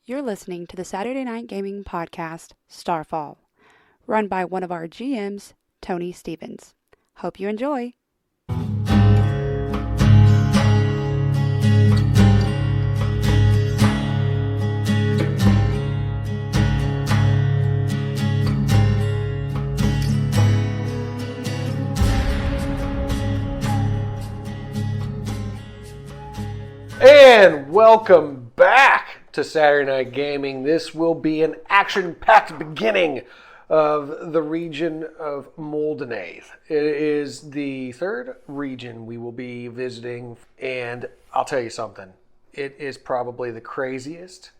You're listening to the Saturday Night Gaming podcast, Starfall, run by one of our GMs, Tony Stevens. Hope you enjoy. And welcome back to Saturday Night Gaming. This will be an action-packed beginning of the region of Dúnáeð. It is the third region we will be visiting, and I'll tell you something. It is probably the craziest,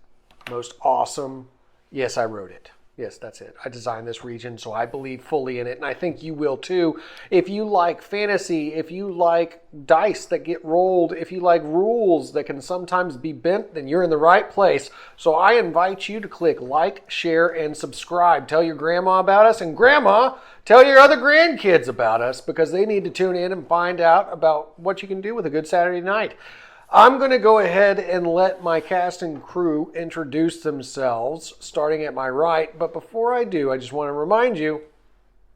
most awesome. Yes, I wrote it. Yes, that's it. I designed this region, so I believe fully in it, and I think you will too. If you like fantasy, if you like dice that get rolled, if you like rules that can sometimes be bent, then you're in the right place. So I invite you to click like, share, and subscribe. Tell your grandma about us, and grandma, tell your other grandkids about us, because they need to tune in and find out about what you can do with a good Saturday night. I'm going to go ahead and let my cast and crew introduce themselves, starting at my right. But before I do, I just want to remind you,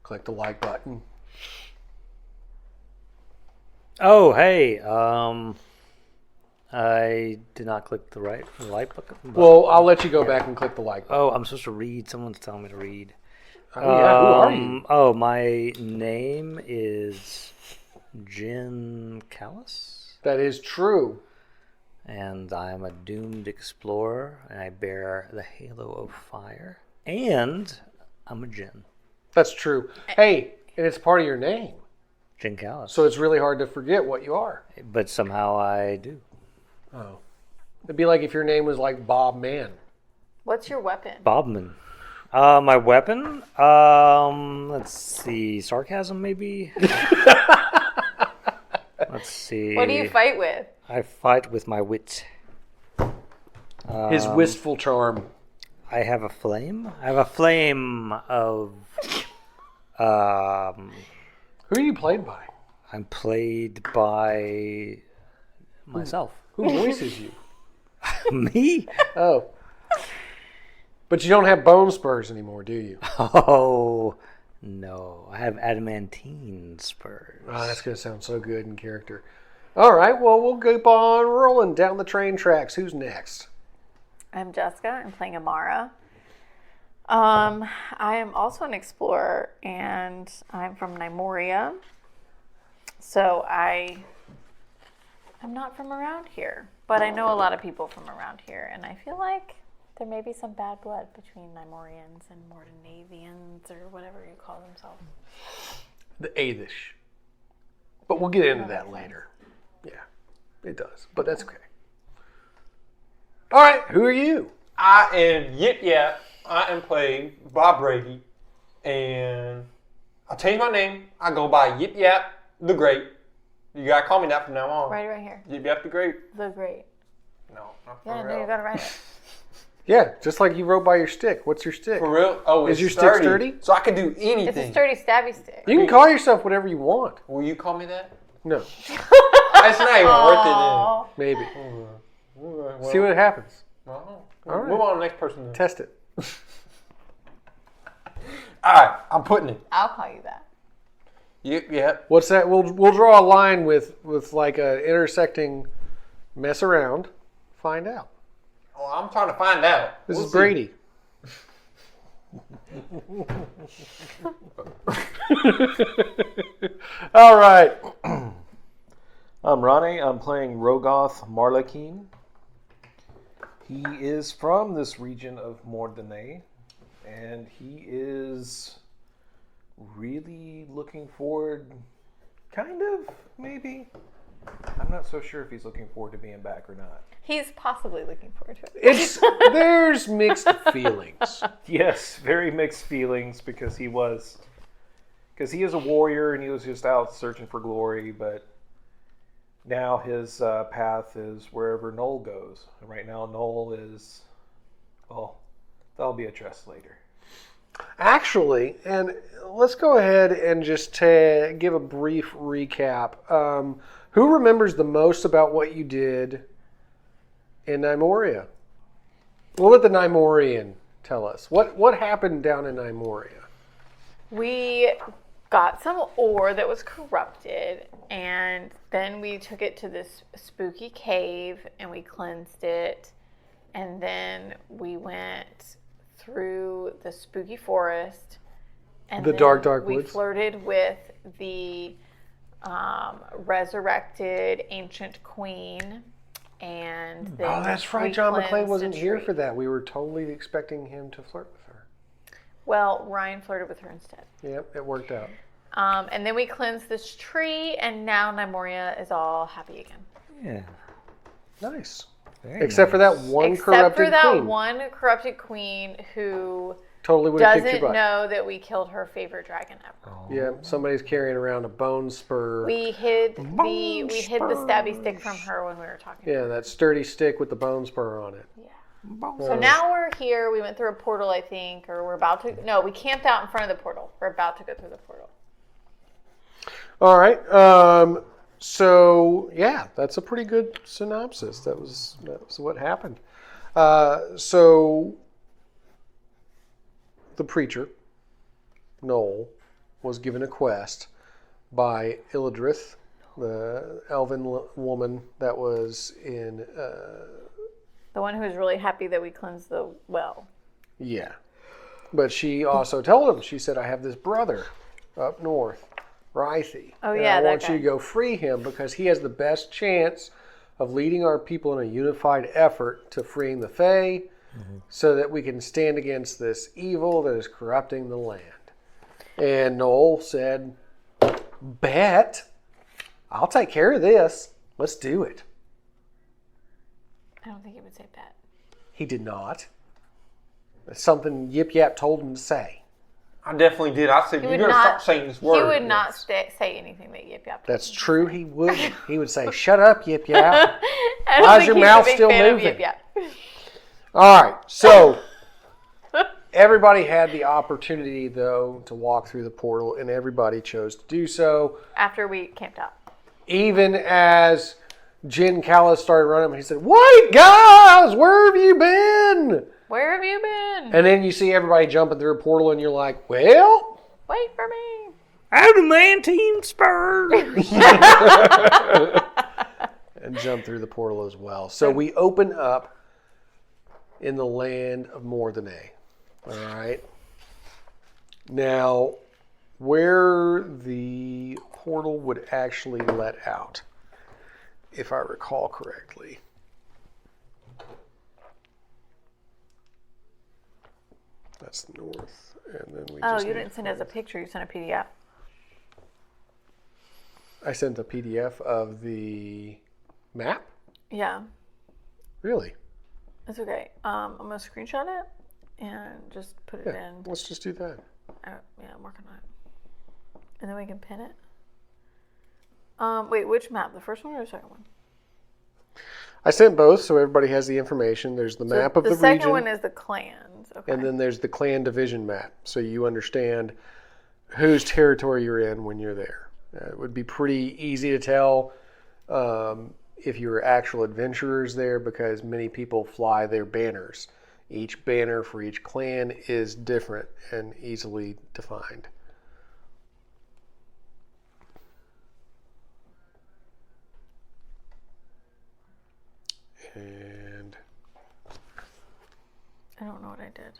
click the like button. Oh, hey. I did not click the like button. Well, I'll let you go back and click the like button. Oh, I'm supposed to read. Someone's telling me to read. Oh, yeah. Who are you? Oh, my name is Jin Callis. That is true. And I'm a doomed explorer, and I bear the halo of fire. And I'm a Jin. That's true. Hey, and it's part of your name. Jin Callis. So it's really hard to forget what you are. But somehow I do. Oh. It'd be like if your name was like Bob Mann. What's your weapon? Bobman. My weapon? Let's see. Sarcasm, maybe? Let's see. What do you fight with? I fight with my wit. His wistful charm. I have a flame. I have a flame of... Who are you played by? I'm played by myself. Who voices you? Me? Oh. But you don't have bone spurs anymore, do you? Oh, no. I have adamantine spurs. Oh, that's going to sound so good in character. All right, well, we'll keep on rolling down the train tracks. Who's next? I'm Jessica. I'm playing Amara. I am also an explorer, and I'm from Nymoria. So I'm not from around here, but I know a lot of people from around here, and I feel like there may be some bad blood between Nymorians and Mordenavians, or whatever you call themselves. The Elvish. But we'll get into that later. Yeah, it does, but that's okay. All right, who are you? I am Yip Yap. I am playing Bob Brady, and I changed my name. I go by Yip Yap the Great. You gotta call me that from now on. Write it right here. Yip Yap the Great. The Great. No, not for Yeah, real. no, you gotta write it. Yeah, just like you wrote by your stick. What's your stick? For real? Oh, Is it's your stick sturdy? So I can do It's anything. a sturdy, stabby stick. You can call yourself whatever you want. Will you call me that? No, It's not even worth Aw. maybe. it then. Well, See what happens. well, All right. Move on to the next person then. Test it. All right, I'm putting it. I'll call you that. Yip Yap. What's that? We'll draw a line with like a intersecting mess around. Find out. Oh, I'm trying to find out. This We'll is see. Brady. All right. I'm Ronnie. I'm playing Rogoth Marlekeen. He is from this region of Dúnáeð, and he is really looking forward, kind of, maybe. I'm not so sure if he's looking forward to being back or not. He's possibly looking forward to it. There's mixed feelings. Yes, very mixed feelings because he is a warrior and he was just out searching for glory, but now his path is wherever Noll goes. And right now Noll is, well, that'll be addressed later. Actually, and let's go ahead and just give a brief recap. Who remembers the most about what you did in Nymoria? We'll let the Nymorian tell us. What happened down in Nymoria? We got some ore that was corrupted, and then we took it to this spooky cave and we cleansed it, and then we went through the spooky forest, and The then dark we woods? flirted with the resurrected ancient queen, and then Oh, that's right. we John McClane cleansed wasn't the here tree. for that. We were totally expecting him to flirt with her. Well, Ryan flirted with her instead. Yep, it worked out. And then we cleansed this tree, and now Nymoria is all happy again. Yeah. Nice. Very Except for that nice. one Except corrupted for that queen. one corrupted queen who Totally would have kicked doesn't your butt. know that we killed her favorite dragon ever. Yeah, somebody's carrying around a bone spur. We hid the stabby stick from her when we were talking. Yeah, that sturdy stick with the bone spur on it. So now we're here. We went through a portal, I think, or we're about to. No, we camped out in front of the portal. We're about to go through the portal. All right. So yeah, that's a pretty good synopsis. That was what happened. So the preacher, Noll, was given a quest by Eldreth, the elven woman that was in. The one who was really happy that we cleansed the well. Yeah. But she also told him, she said, I have this brother up north, Rythy. Oh, and yeah, I that want guy. you to go free him because he has the best chance of leading our people in a unified effort to freeing the Fae so that we can stand against this evil that is corrupting the land. And Noll said, bet. I'll take care of this. Let's do it. I don't think he would say bet. He did not. That's something Yip Yap told him to say. I definitely did. I said, He you would gotta not. stop saying this word. He would not say anything that Yip Yap. That's true. He would. He would say, "Shut up, Yip Yap." I don't Why is think your he's mouth a big still fan of moving? Yip Yap. All right. So everybody had the opportunity, though, to walk through the portal, and everybody chose to do so. After we camped out. Even as Jin Callis started running, he said, "Wait, guys, where have you been?" Where have you been? And then you see everybody jumping through a portal, and you're like, "Well." Wait for me. Adamantine spurs. And jump through the portal as well. So we open up in the land of Mordanae. All right. Now, where the portal would actually let out, if I recall correctly. That's the north. And then we Oh, just you need didn't to send us a picture. You sent a PDF. I sent a PDF of the map? Yeah, Really? it's okay. I'm gonna screenshot it and just put it Yeah, in. let's just do that. Yeah, I'm working on it, and then we can pin it. Wait, which map? The first one or the second one? I sent both, so everybody has the information. There's the map of the second region, one is the clans. Okay. and then there's the clan division map, so you understand whose territory you're in when you're there. It would be pretty easy to tell if you were actual adventurers there, because many people fly their banners. Each banner for each clan is different and easily defined. And I don't know what I did.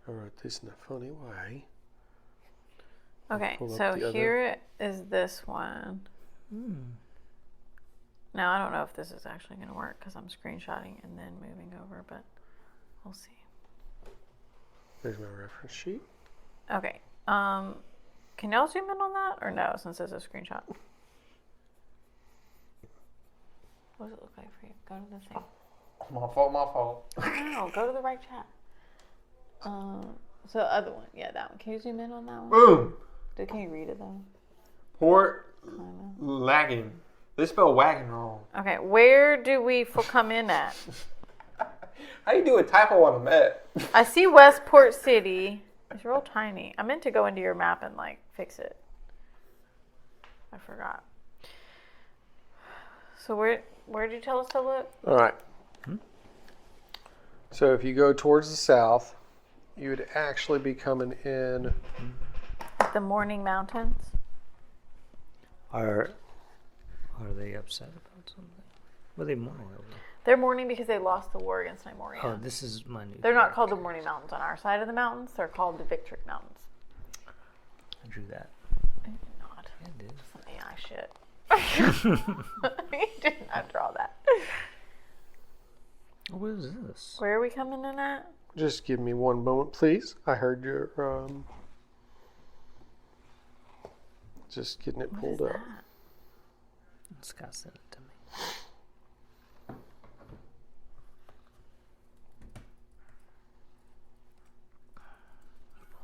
I wrote this in a funny way. Okay, pull up so the other. here is this one. Now, I don't know if this is actually going to work because I'm screenshotting and then moving over, but we'll see. There's my reference sheet. Okay. Can y'all zoom in on that or no, since it's a screenshot? What does it look like for you? Go to the thing. My fault. No, go to the right chat. So the other one. Yeah, that one. Can you zoom in on that one? Boom. Can you read it though? Port lagging. They spell wagon wrong. Okay, where do we come in at? How you do a typo on a map? I see Westport City. It's real tiny. I meant to go into your map and like fix it. I forgot. So where did you tell us to look? All right. So if you go towards the south, you would actually be coming in. The Morning Mountains. Are they upset about something? What are they mourning over? They're mourning because they lost the war against Nymoria. Oh, this is my new. They're not called the Morning Mountains on our side of the mountains. They're called the Victory Mountains. I drew that. I did not. Yeah, I did. Some AI shit. You did not draw that. Oh, what is this? Where are we coming in at? Just give me one moment, please. I heard your. Just getting it pulled up. Scott sent it to me.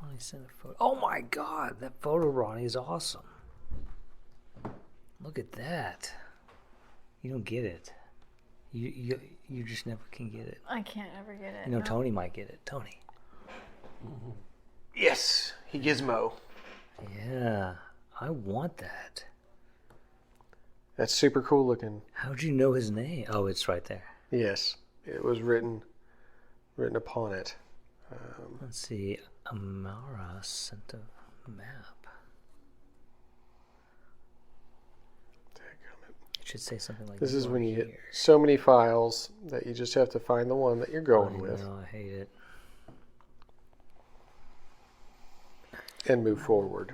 Ronnie sent a photo. Oh my God, that photo, Ronnie, is awesome. Look at that. You don't get it. You just never can get it. I can't ever get it. You know, no. Tony might get it. Tony. Yes, he gizmo. Yeah, I want that. That's super cool looking. How'd you know his name? Oh, it's right there. Yes, it was written upon it. Let's see. Amara sent a map. It should say something like This is when you here. hit so many files that you just have to find the one that you're going I with know, I hate it. and move forward.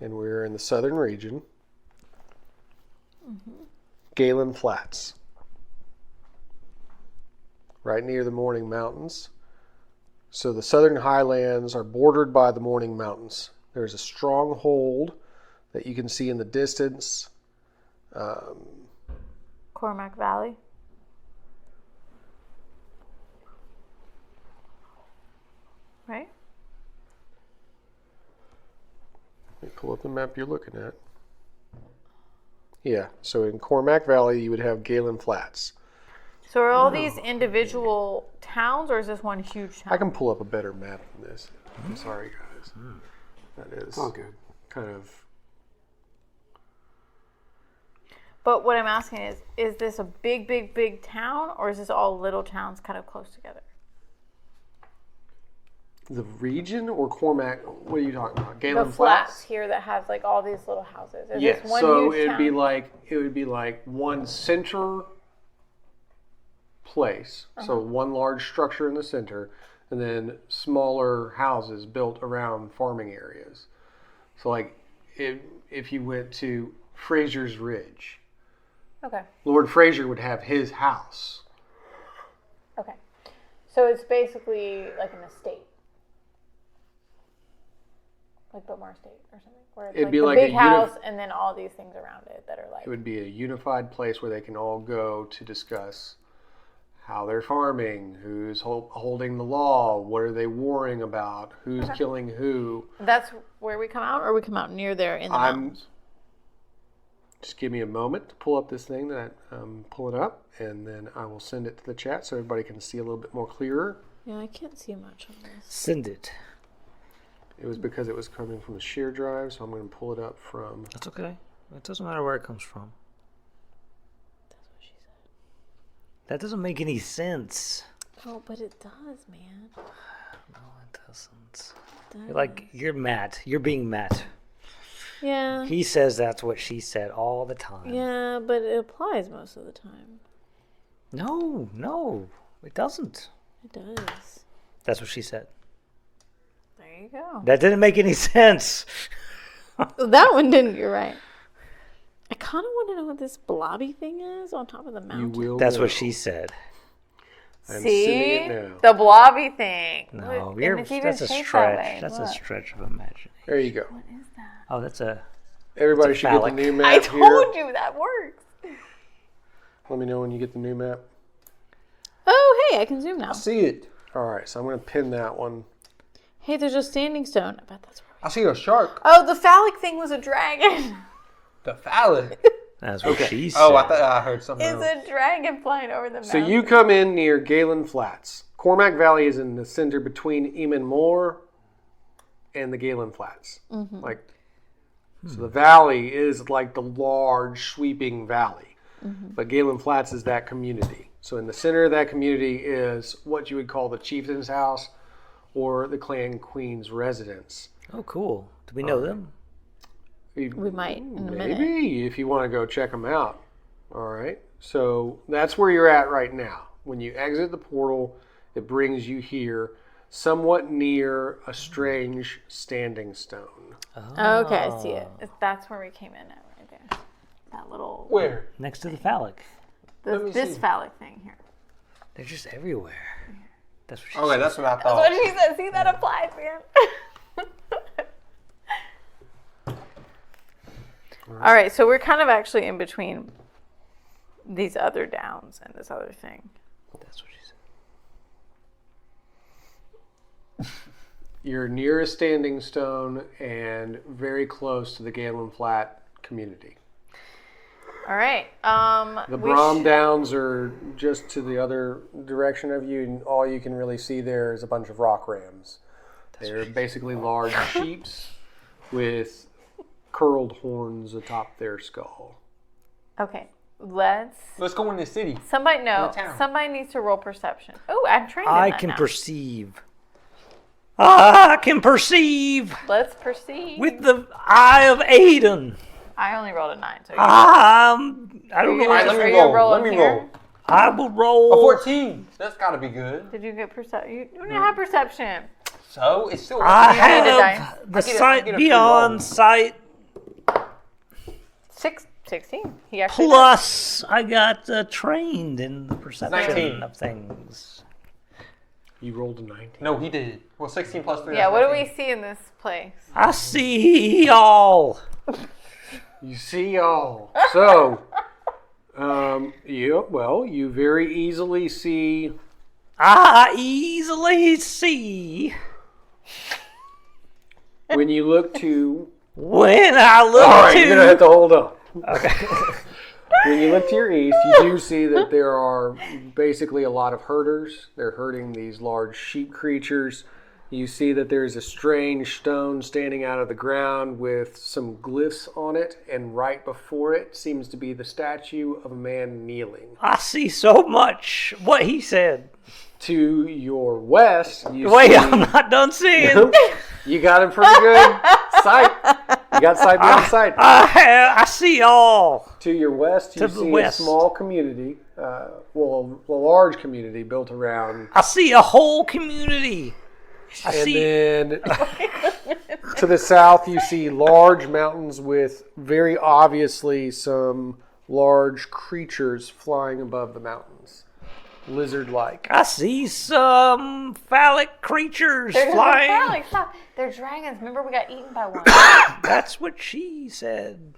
And we're in the southern region. Galen Flats. Right near the Morning Mountains. So the southern highlands are bordered by the Morning Mountains. There's a stronghold that you can see in the distance. Cormac Valley. Right? Let me pull up the map you're looking at. Yeah, so in Cormac Valley, you would have Galen Flats. So are all these individual towns, or is this one huge town? I can pull up a better map than this. I'm sorry, guys. That is all good. Kind of. But what I'm asking is this a big, big, big town, or is this all little towns kind of close together? The region or Cormac? What are you talking about? Galen The flats here that have like all these little houses. Is Yeah, this one so huge it town? would be like one center place. So one large structure in the center, and then smaller houses built around farming areas. So like if you went to Fraser's Ridge, Okay. Lord Fraser would have his house. Okay. So it's basically like an estate. Like Biltmore Estate or something. Where it's It'd like be the like big a house and then all these things around it that are like... It would be a unified place where they can all go to discuss how they're farming, who's holding the law, what are they warring about, who's killing who. That's where we come out, or we come out near there in the mountains? Just give me a moment to pull up this thing that I'm pulling up, and then I will send it to the chat so everybody can see a little bit more clearer. Yeah, I can't see much on this. Send it. It was because it was coming from the share drive, so I'm going to pull it up from... That's okay. It doesn't matter where it comes from. That's what she said. That doesn't make any sense. Oh, but it does, man. No, it doesn't. It does. You're Matt. You're being Matt. Yeah. He says that's what she said all the time. Yeah, but it applies most of the time. No, it doesn't. It does. That's what she said. There you go. That didn't make any sense. That one didn't, you're right. I kind of want to know what this blobby thing is on top of the You mountain. will That's know. what she said. I'm See? sending it now. The blobby thing. No, Look, you're, and it's even that's a shaped stretch. that way. That's a Look. stretch of imagination. There you go. What is that? Oh, that's a... Everybody It's a should get the phallic. new map I here. told you that works. Let me know when you get the new map. Oh, hey, I can zoom now. See it. All right, so I'm going to pin that one. Hey, there's a standing stone. I bet that's where we... I see a shark. Oh, the phallic thing was a dragon. The phallic. That's what she said. Oh, I thought I heard something It's else. a dragon flying over the mountain. So you come in near Galen Flats. Cormac Valley is in the center between Eamon Moor and the Galen Flats. Like So the valley is like the large, sweeping valley. But Galen Flats is that community. So in the center of that community is what you would call the chieftain's house or the clan queen's residence. Oh, cool. Do we know them? We might in a minute. Maybe, if you want to go check them out. All right. So that's where you're at right now. When you exit the portal, it brings you here, somewhat near a strange standing stone. Oh, okay, I see it. That's where we came in at right there. That little... Where? Next to the phallic. This phallic thing here. They're just everywhere. That's what she Okay, said. that's what I That's thought. what she said. See, that applies, man. All right, so we're kind of actually in between these other downs and this other thing. That's what she said. You're near a standing stone and very close to the Galen Flat community. All right. The Brom Downs are just to the other direction of you, and all you can really see there is a bunch of rock rams. They're basically large sheeps with curled horns atop their skull. Okay, let's Let's go in the city. somebody In know. the town. Somebody needs to roll perception. Oh, I'm trained in I that can now. perceive. I can perceive Let's proceed. with the eye of Aiden. I only rolled a 9, so I don't know. All right, What let Are me you roll. rolling Let me here? roll. I will roll. A 14. That's got to be good. did you get perception? You don't have perception. So it's still. I need a have dice. the I get a sight free roll. beyond sight. 16. He actually Plus, I got trained in the perception 19. of things. You rolled a 19. No, he did. Well, 16 plus 3. Yeah, that's what do 19. we see in this place? I see all. You see all. So, you very easily see. I easily see When you look to. when I look All right, to. you're going to have to hold on. Okay. When you look to your east, you do see that there are basically a lot of herders. They're herding these large sheep creatures. You see that there's a strange stone standing out of the ground with some glyphs on it, and right before it seems to be the statue of a man kneeling. I see so much. What he said. To your west, you Wait, see... I'm not done seeing. You got him pretty good. Sight. You got sight beyond sight. I see all. To your west, you To the see west. a small community, a large community built around. I see a whole community. I And see. then to the south, you see large mountains with very obviously some large creatures flying above the mountains, lizard-like. I see some phallic creatures flying. Phallic, stop. They're dragons. Remember, we got eaten by one. That's what she said.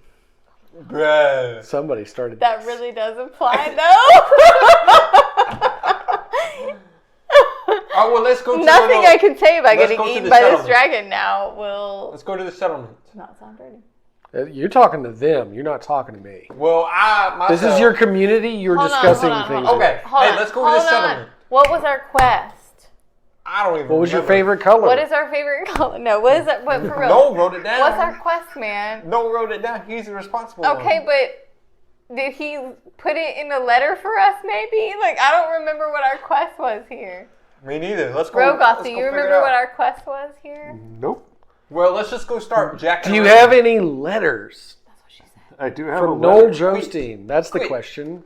Bruh. Somebody started. That really does apply, though. Oh, well, let's go to Nothing the, I can say about let's getting go to eaten the by this settlement. dragon now will Let's go to the settlement. not sound dirty. You're talking to them. You're not talking to me. Well, This is your community. You're Hold on, discussing hold on, things. hold on. Okay. Hold Hey, on, let's go to the hold on. settlement. What was our quest? I don't even What was your remember. favorite color? What is our favorite color? No, what is that? What for real? Noll wrote it down. What's our quest, man? Noll wrote it down. He's the responsible Okay, one. but did he put it in a letter for us, maybe? Like, I don't remember what our quest was here. Me neither. Let's go. Rogoth, let's do go you figure it remember out. what our quest was here? Nope. Well, let's just go start jacking Do you around. have any letters That's what she said. I do have from a Noll letter. Jostein? That's the Wait. question.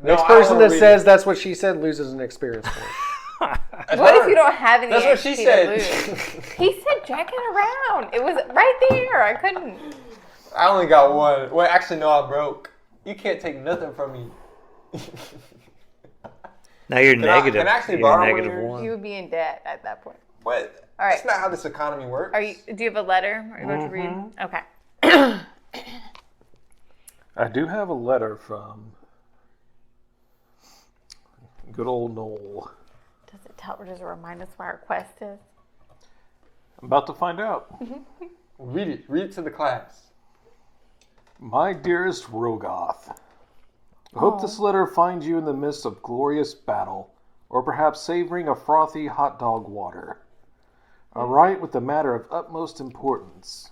No, Next I don't person wanna that read says it. that's what she said loses an experience point. That's What if her. you don't have any That's what she XP to said. lose? He said jacking around. It was right there. I couldn't. I only got one. Well, actually, no, I broke. You can't take nothing from me. Now you're Can I- negative. can I actually You're borrow one of negative yours? one. You would be in debt at that point. What? All right. That's not how this economy works. Are you? Do you have a letter? Are you about to read? Mm-hmm. Okay. I do have a letter from good old Noll. Does it tell? Or does it remind us what our quest is? I'm about to find out. Read it. Read it to the class. My dearest Rogoth, I hope this letter finds you in the midst of glorious battle, or perhaps savoring a frothy hot dog water. I write with a matter of utmost importance.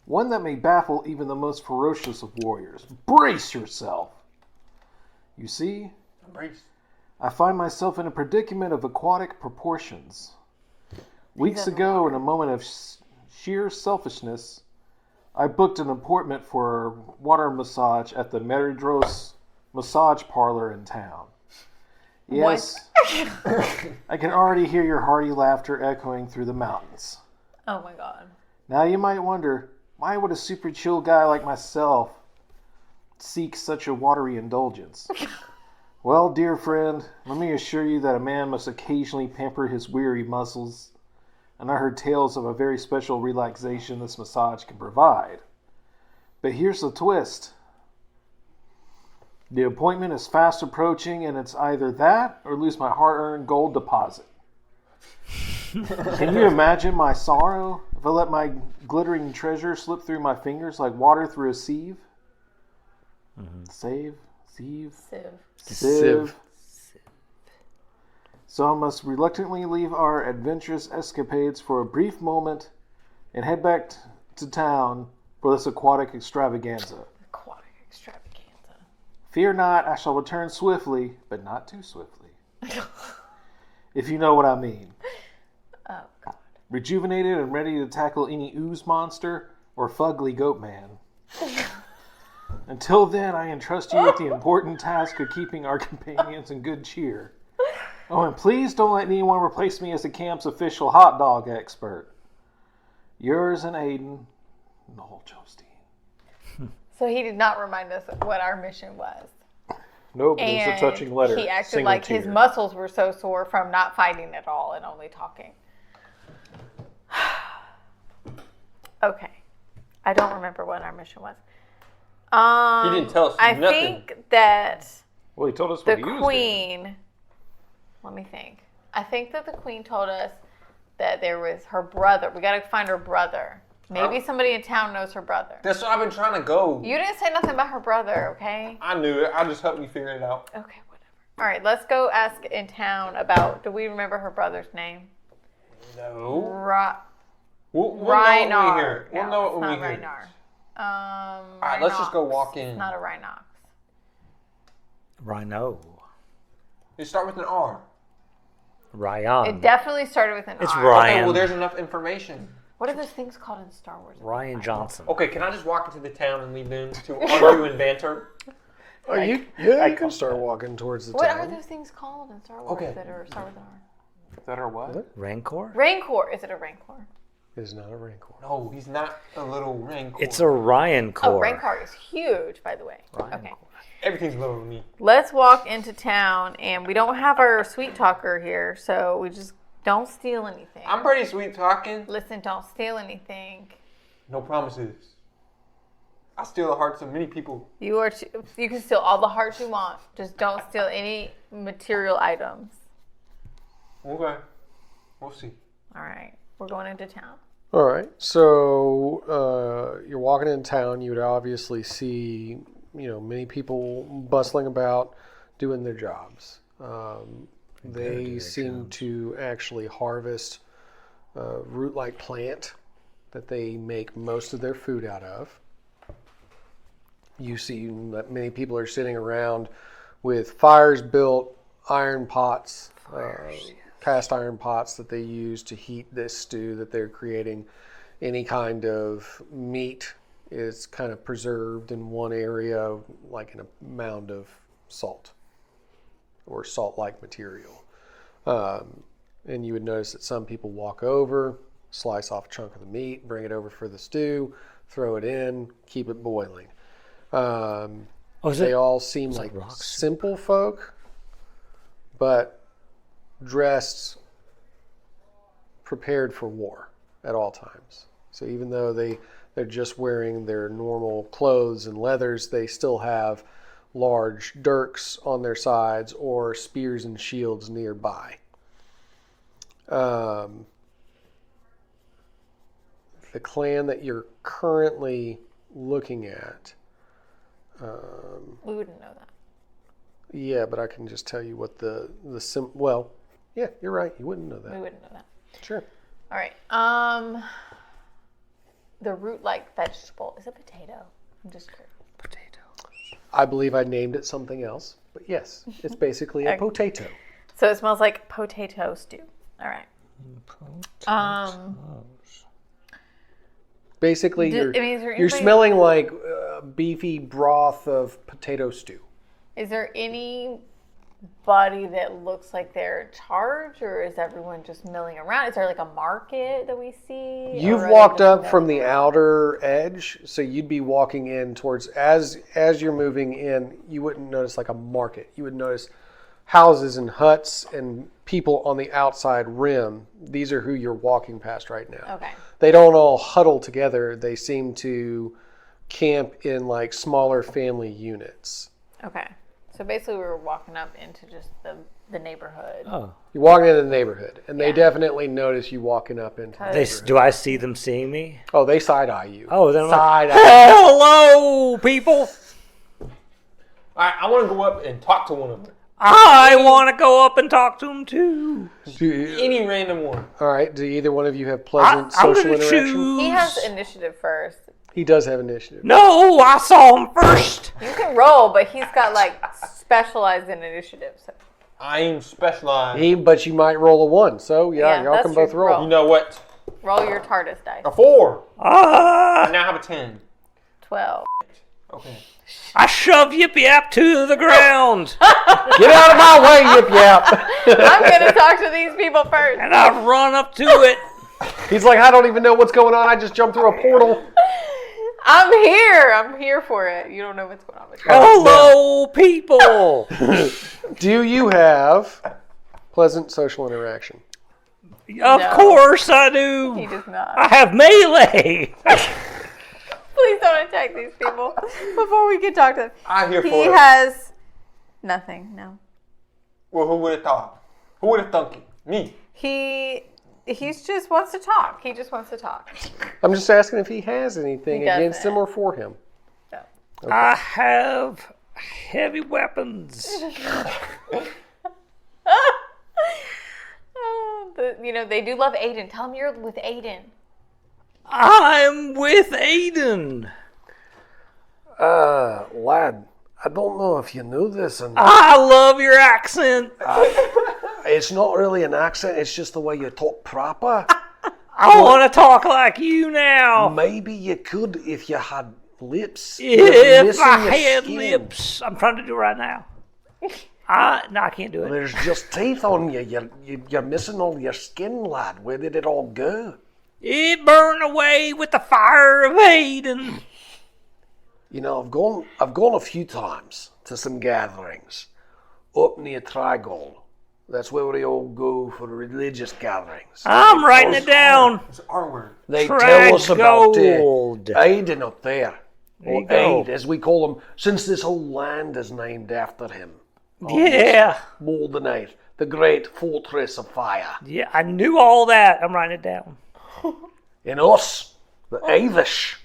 One that may baffle even the most ferocious of warriors. Brace yourself! You see, Embrace. I find myself in a predicament of aquatic proportions. Weeks ago, in a moment of sheer selfishness, I booked an appointment for a water massage at the Meridros massage parlor in town. Yes, I can already hear your hearty laughter echoing through the mountains. Oh my god. Now you might wonder, why would a super chill guy like myself seek such a watery indulgence? Well, dear friend, let me assure you that a man must occasionally pamper his weary muscles, and I heard tales of a very special relaxation this massage can provide. But here's the twist. The appointment is fast approaching, and it's either that or lose my hard-earned gold deposit. Can you imagine my sorrow if I let my glittering treasure slip through my fingers like water through a sieve? Sieve. So I must reluctantly leave our adventurous escapades for a brief moment and head back to town for this aquatic extravaganza. Fear not, I shall return swiftly, but not too swiftly. If you know what I mean. Oh, God. Rejuvenated and ready to tackle any ooze monster or fugly goat man. Until then, I entrust you with the important task of keeping our companions in good cheer. Oh, and please don't let anyone replace me as the camp's official hot dog expert. Yours and Aiden, Noll Jostein. So he did not remind us what our mission was. No, but it was a touching letter. He acted Single like tear. his muscles were so sore from not fighting at all and only talking. Okay. I don't remember what our mission was. He didn't tell us I nothing. think that Well, he told us the what he was doing. queen... Let me think. I think that the queen told us that there was her brother. We got to find her brother. Maybe somebody in town knows her brother. That's what I've been trying to go. You didn't say nothing about her brother, okay? I knew it. I just helped you figure it out. Okay, whatever. All right, let's go ask in town about, do we remember her brother's name? No. We'll know when we hear it. We'll know it when we hear it. All right, let's just go walk in. It's not a Rhinox. Rhino. You start with an R. Ryan. It definitely started with an It's R. Ryan. Okay, well, there's enough information. What are those things called in Star Wars? Ryan Johnson. Okay, can I just walk into the town and leave them to argue and banter? You can start walking towards the What town. are those things called in Star Wars Okay. that are start with an R? That are what? Rancor? Rancor. Is it a Rancor? It is not a Rancor. No, he's not a little Rancor. It's a Ryan Oh, core. Rancor is huge, by the way. Ryan Okay. core. Everything's little to me. Let's walk into town, and we don't have our sweet talker here, so we just don't steal anything. I'm pretty sweet talking. Listen, don't steal anything. No promises. I steal the hearts of many people. You can steal all the hearts you want. Just don't steal any material items. Okay. We'll see. All right. We're going into town. All right. So you're walking in town. You would obviously see, many people bustling about doing their jobs. They seem to actually harvest a root-like plant that they make most of their food out of. You see that many people are sitting around with fires built, iron pots, cast iron pots that they use to heat this stew that they're creating. Any kind of meat is kind of preserved in one area, like in a mound of salt or salt-like material. And you would notice that some people walk over, slice off a chunk of the meat, bring it over for the stew, throw it in, keep it boiling. They all seem like simple folk, but dressed, prepared for war at all times. So even though they're just wearing their normal clothes and leathers, they still have large dirks on their sides or spears and shields nearby. The clan that you're currently looking at. We wouldn't know that. Yeah, but I can just tell you what yeah, you're right. You wouldn't know that. We wouldn't know that. Sure. All right. the root-like vegetable is a potato? I'm just curious. Potato. I believe I named it something else, but yes, it's basically a potato. So it smells like potato stew. All right. Basically, is there you're anybody- smelling like beefy broth of potato stew. Is there anybody that looks like they're in charge, or is everyone just milling around? Is there like a market that we see? You've or are they walked just up from milling the around? outer edge, so you'd be walking in towards, as you're moving in, you wouldn't notice like a market. You would notice houses and huts and people on the outside rim. These are who you're walking past right now. Okay. They don't all huddle together. They seem to camp in like smaller family units. Okay. So basically, we were walking up into just the neighborhood. Oh. You're walking into the neighborhood, and they Yeah. definitely notice you walking up into the neighborhood. Do I see them seeing me? Oh, they side-eye you. Oh, then I'm like, Side-eye. hello, people. All right, I want to go up and talk to one of them. I want to go up and talk to them too. Any random one. All right. Do either one of you have pleasant I'm social going to interaction? choose. He has initiative first. He does have initiative. No, I saw him first. You can roll, but he's got like specialized in initiative. So. I am specialized. But you might roll a 1. So Yeah, y'all that's can both true. roll. Roll. You know what? Roll your TARDIS dice. A 4. I Ah, now have a 10. 12. Okay. I shove Yip Yap to the ground. Get out of my way, Yip Yap. I'm going to talk to these people first. And I run up to it. He's like, I don't even know what's going on. I just jumped through a portal. I'm here. I'm here for it. You don't know what's going on with you. Hello, people. Do you have pleasant social interaction? Of No. course I do. He does not. I have melee. Please don't attack these people before we can talk to them. I'm here He for it. has nothing. No. Well, who would have thought? Who would have thunk it? Me. He's just wants to talk. He just wants to talk. I'm just asking if he has anything He against doesn't. him or for him. No. I have heavy weapons. They do love Aiden. Tell him you're with Aiden. I'm with Aiden. Lad, I don't know if you knew this or not. I love your accent. It's not really an accent, it's just the way you talk proper. I want to talk like you now. Maybe you could if you had lips. If Missing I your had skin. lips. I'm trying to do it right now. No, I can't do it. There's just teeth on you. You're missing all your skin, lad. Where did it all go? It burned away with the fire of Aiden. You know, I've gone a few times to some gatherings up near Trigol. That's where they all go for religious gatherings. I'm writing it down. It's our word. They tell us about Trigold. Aiden up there. Or you go. Aid, as we call him, since this whole land is named after him. Yeah. Dúnáeð, the great fortress of fire. Yeah, I knew all that. I'm writing it down. And us, the Elvish,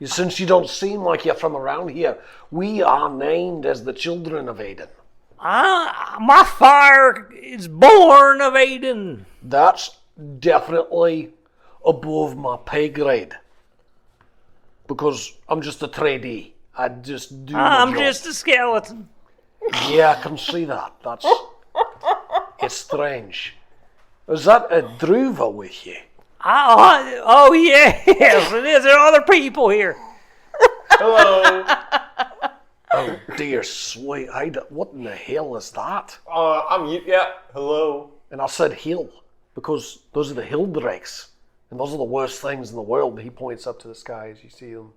since you don't seem like you're from around here, we are named as the children of Aiden. My fire is born of Aiden. That's definitely above my pay grade. Because I'm just a tradie. I just do my I'm job. just a skeleton. Yeah, I can see that. It's strange. Is that a Druva with you? Oh, yes, it is. There are other people here. Hello. Oh dear sweet, what in the hell is that? I'm Yip Yap. Hello. And I said hill, because those are the hill drakes. And those are the worst things in the world. He points up to the sky as you see them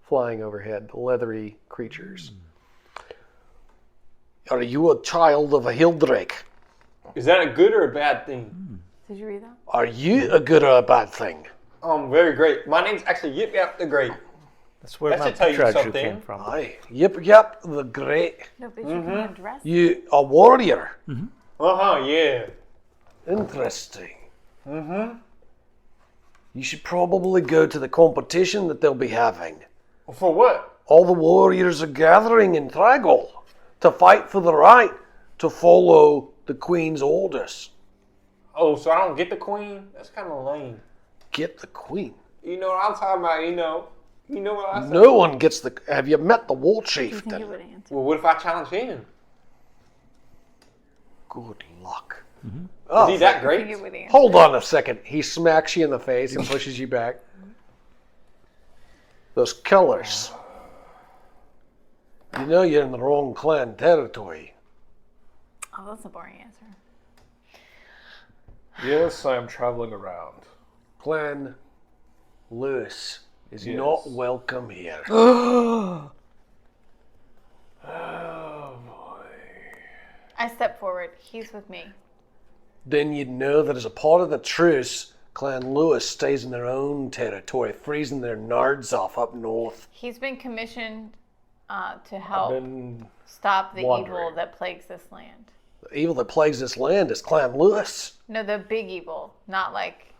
flying overhead, the leathery creatures. Are you a child of a hill drake? Is that a good or a bad thing? Did you read that? Are you a good or a bad thing? Very great. My name's actually Yip Yap the Great. That's where That my should tell you treasure something. came from. Aye. Yep, the great. No, but you can undress. You a warrior. Yeah. Interesting. You should probably go to the competition that they'll be having. For what? All the warriors are gathering in Trigol to fight for the right to follow the Queen's orders. Oh, so I don't get the queen? That's kind of lame. Get the Queen. You know what I'm talking about, you know. You know what I said? No one gets the... Have you met the war Do you think he chieftain? would answer? Well, what if I challenge him? Good luck. Is he that I great? think he would answer. Hold on a second. He smacks you in the face and pushes you back. Those killers. You know you're in the wrong clan territory. Oh, that's a boring answer. Yes, I am traveling around. Clan Lewis is Yes. not welcome here. Oh boy. I step forward. He's with me. Then you'd know that as a part of the truce, Clan Lewis stays in their own territory, freezing their nards off up north. He's been commissioned to I've help been stop the wandering. evil that plagues this land. The evil that plagues this land is Clan Lewis. No, the big evil, not like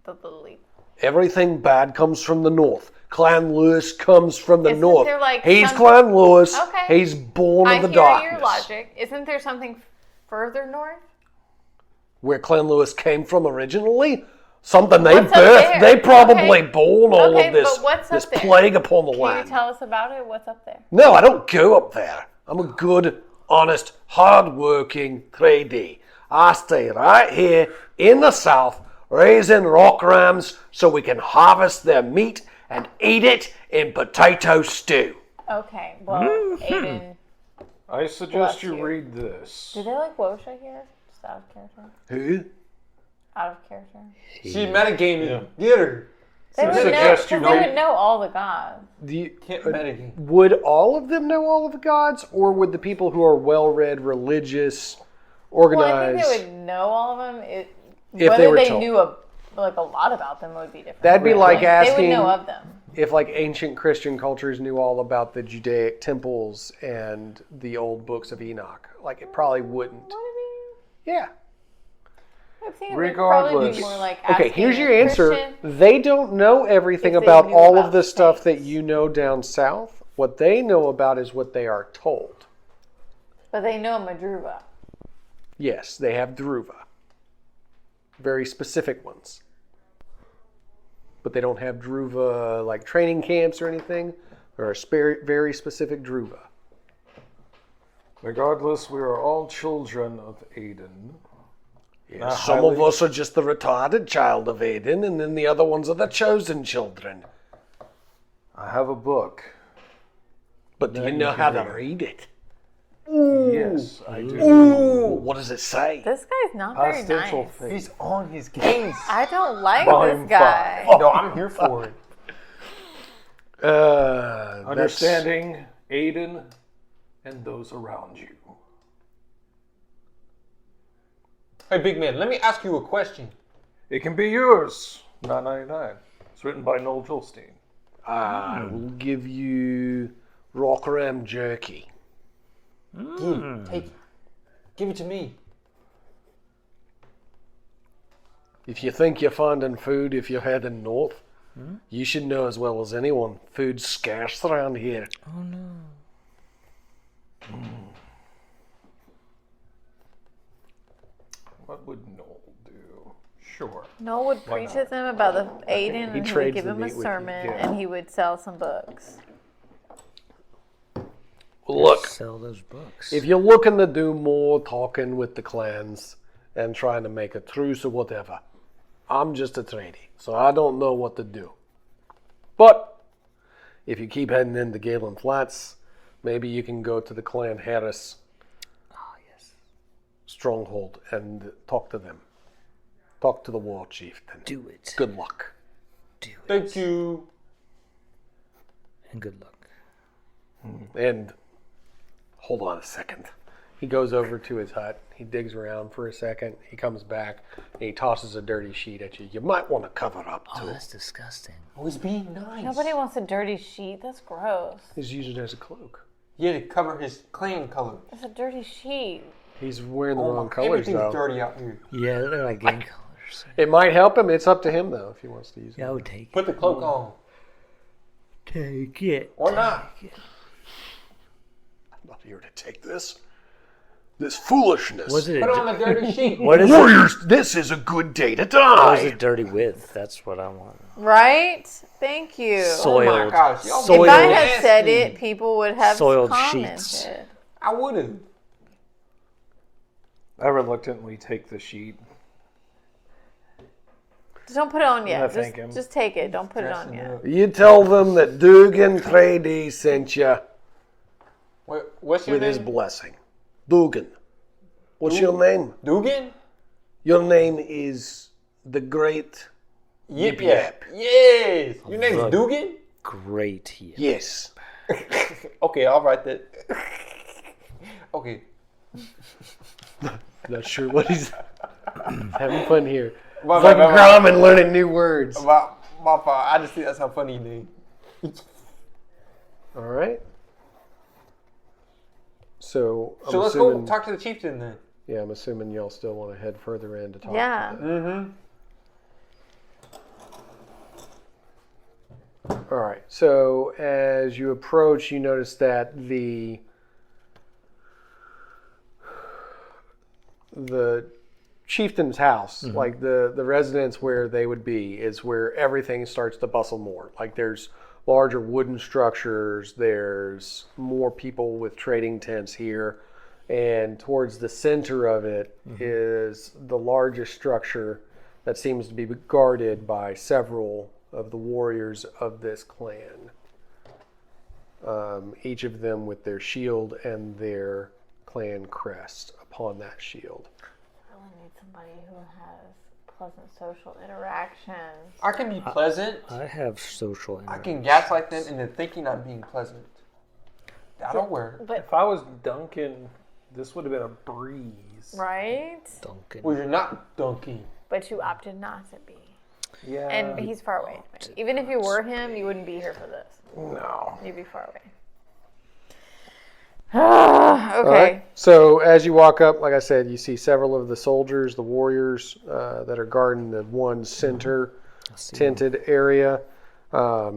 the little evil. Everything bad comes from the north. Clan Lewis comes from the Isn't north. there, like, He's some- Clan Lewis. Okay. He's born I of the hear darkness. your logic. Isn't there something further north? Where Clan Lewis came from originally? Something they What's up birthed. there? They probably Okay. born all Okay, of this, but what's up this there? plague upon the Can land. you tell us about it? What's up there? No, I don't go up there. I'm a good, honest, hard-working tradie. I stay right here in the south, raising rock rams so we can harvest their meat and eat it in potato stew. Okay, well, Aiden, I suggest Bless you you. read this. do they like Wosha here? Just out of character. Who? Out of character. She metagaming. Yeah. Get her. They would know, suggest you because they read- would know all the gods. Do you, Can't metagame. would all of them know all of the gods, or would the people who are well-read, religious, Well, I organized? think they would know all of them. If Whether they were they told. knew a lot about them would be different. That'd be like They asking would know of them. if like ancient Christian cultures knew all about the Judaic temples and the old books of Enoch. Like it probably wouldn't. What do Yeah. you mean? I think it would probably Regardless. be more like Okay, asking here's a your answer. Christian. They don't know everything If they about knew all about of the stuff that snakes. you know down south. What they know about is what they are told. But they know Madruva. Yes, they have Druva. Very specific ones. But they don't have Druva like training camps or anything. There are very specific Druva. Regardless, we are all children of Aiden. Yes, some of us are just the retarded child of Aiden, and then the other ones are the chosen children. I have a book. But do you know how to read it? Yes, I do. Ooh, what does it say? This guy's not very Ostential nice. face. He's on his case. I don't like Volume this guy. No, I'm here for it. That's- Understanding Aiden and those around you. Hey, big man, let me ask you a question. It can be yours. $9.99. It's written by Noll Jolstein. I will give you rock ram jerky. Take it. Give it to me. If you think you're finding food if you're heading north, you should know as well as anyone, food's scarce around here. Oh no. What would Noll do? Sure. Noel would preach to them about the Aiden, and he would trades give the him a meat with you, sermon, yeah. and he would sell some books. Look, Sell those books. if you're looking to do more talking with the clans and trying to make a truce or whatever, I'm just a tradie, so I don't know what to do. But if you keep heading into Galen Flats, maybe you can go to the Clan Harris Oh yes. stronghold and talk to them. Talk to the war chieftain. Do it. Good luck. Do it. Thank you. And good luck. And hold on a second. He goes over to his hut. He digs around for a second. He comes back and he tosses a dirty sheet at you. You might want to cover up Oh, too. that's disgusting. I was being nice. Nobody wants a dirty sheet. That's gross. He's using it as a cloak. He had to cover his clan color. It's a dirty sheet. He's wearing the wrong colors Everything's though. dirty out here. Yeah, they're like gang colors. It might help him. It's up to him though if he wants to use it. Yeah, I would take it. Put the cloak on. Take it. Or not. I'm not here to take this. this foolishness. Was it? Put on the dirty sheet. What is it? Warriors, this is a good day to What die. is it dirty with? That's what I want. Right? Thank you. Soiled. Oh my gosh. Y'all Soiled. If I nasty. had said it, people would have Soiled commented. sheets. I would have. I reluctantly take the sheet. Just don't put it on yet. I thank him. Just take it. Don't put it on yet. You tell them that Dugan 3D sent you What's your with his name? blessing. Dugan. What's your name? Dugan? Your name is the Great Yip Yap. Yap. Yes. Your name's Right. Dugan? Great here. Yes. Okay, I'll write that. Okay. Not sure what he's having fun here. My Fucking bad. Grom and learning new words. My fault. I just think that's how funny you name. All right. So I'm So let's assuming, go talk to the chieftain then. Yeah, I'm assuming y'all still want to head further in to talk. Yeah. To them. All right. So as you approach, you notice that the chieftain's house, like the residence where they would be, is where everything starts to bustle more. Like there's larger wooden structures, there's more people with trading tents here, and towards the center of it is the largest structure that seems to be guarded by several of the warriors of this clan. Each of them with their shield and their clan crest upon that shield. I really need somebody who has pleasant social interactions. I can be pleasant. I have social I interaction. can gaslight them into thinking I'm being pleasant. That'll work. But If I was Duncan, this would have been a breeze. right? Duncan. Well, you're not donkey. But you opted not to be. Yeah. And he's far away. Even if you were him, you wouldn't be here for this. No. You'd be far away. Okay. All right. So as you walk up, like I said, you see several of the soldiers, the warriors that are guarding the one center tented area.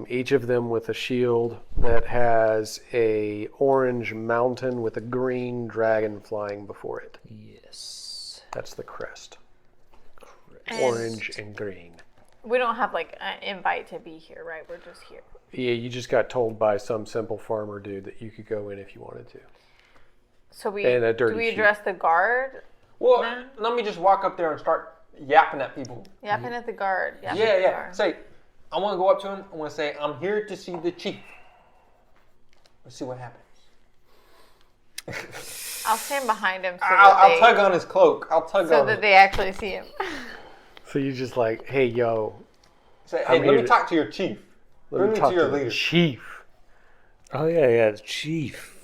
Each of them with a shield that has a orange mountain with a green dragon flying before it. Yes. That's the crest. And Orange and green. we don't have like an invite to be here, right? We're just here. Yeah, you just got told by some simple farmer dude that you could go in if you wanted to. So we And a dirty do we sheet. address the guard? Well, Nah. let me just walk up there and start yapping at people. Yapping at the guard. Yapping Yeah, at the yeah. guard. Say, I want to go up to him. I want to say, I'm here to see the chief. Let's see what happens. I'll stand behind him so I'll tug on his cloak. I'll tug so on that him. they actually see him. So you just like, hey, yo, Say, I'm hey, let here me to- talk to your chief. let me to talk your to the leader. chief. Oh yeah, the chief.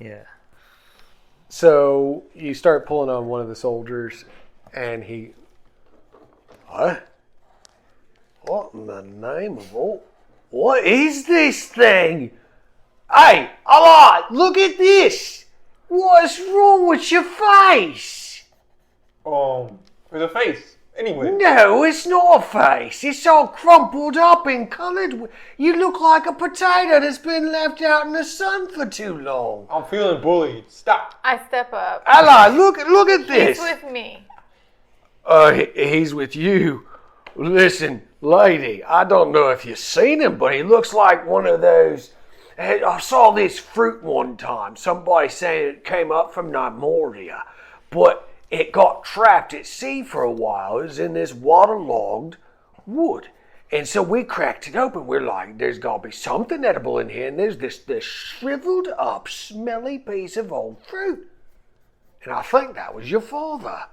Yeah. So you start pulling on one of the soldiers, and he, what? What in the name of all? What is this thing? Hey, Allah, look at this. What's wrong with your face? With a face. Anyway. No, it's not a face. It's all crumpled up and coloured. You look like a potato that's been left out in the sun for too long. I'm feeling bullied. Stop. I step up. Allah, look at this. He's with me. He's with you. Listen, lady, I don't know if you've seen him, but he looks like one of those. I saw this fruit one time. Somebody saying it came up from Nymoria, but it got trapped at sea for a while. It was in this waterlogged wood. And so we cracked it open. We're like, there's got to be something edible in here. And there's this shriveled up, smelly piece of old fruit. And I think that was your father.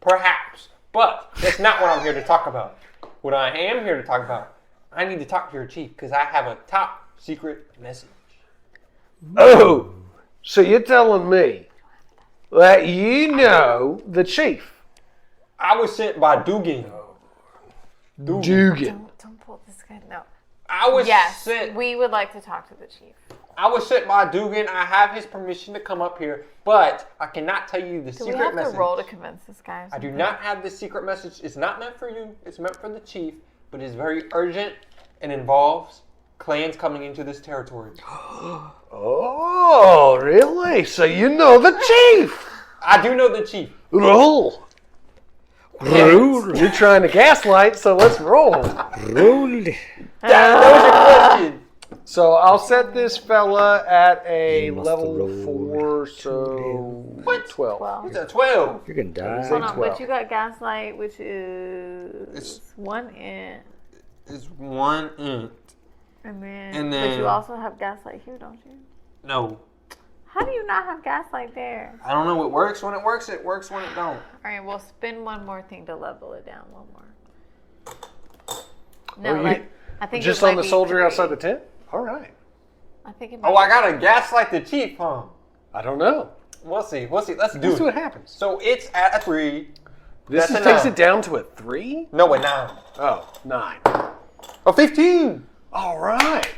Perhaps. But that's not what I'm here to talk about. What I am here to talk about, I need to talk to your chief because I have a top secret message. Oh, so you're telling me that you know the chief? I was sent by Dugan. Dugan. Don't pull this guy. No. I was Yes, sent. we would like to talk to the chief. I was sent by Dugan. I have his permission to come up here, but I cannot tell you the Do secret we have message. to roll to convince this guy? I do not have the secret message. It's not meant for you. It's meant for the chief, but it's very urgent and involves clans coming into this territory. Oh, really? So you know the chief? I do know the chief. Roll. You're trying to gaslight, so let's roll. Roll. That was your question. So I'll set this fella at a You must level roll 4, so 12. Well, It's a 12. You're gonna die. hold on, 12. but you got gaslight, which is It's- 1 int. It's 1 int. And then, And but then- you also have gaslight here, don't you? No. How do you not have gaslight there? I don't know. It works when it works. It works when it don't. All right, we'll spin one more thing to level it down one more. No, you- like I think Just it on might the be soldier 3. outside the tent? All right. I think it might Oh, I got to gaslight the chief, huh? I don't know. We'll see. Let's do Let's see it. what happens. So it's at a 3. This That's a takes 9. it down to a 3? No, a 9. Oh, 9. A 15. All right.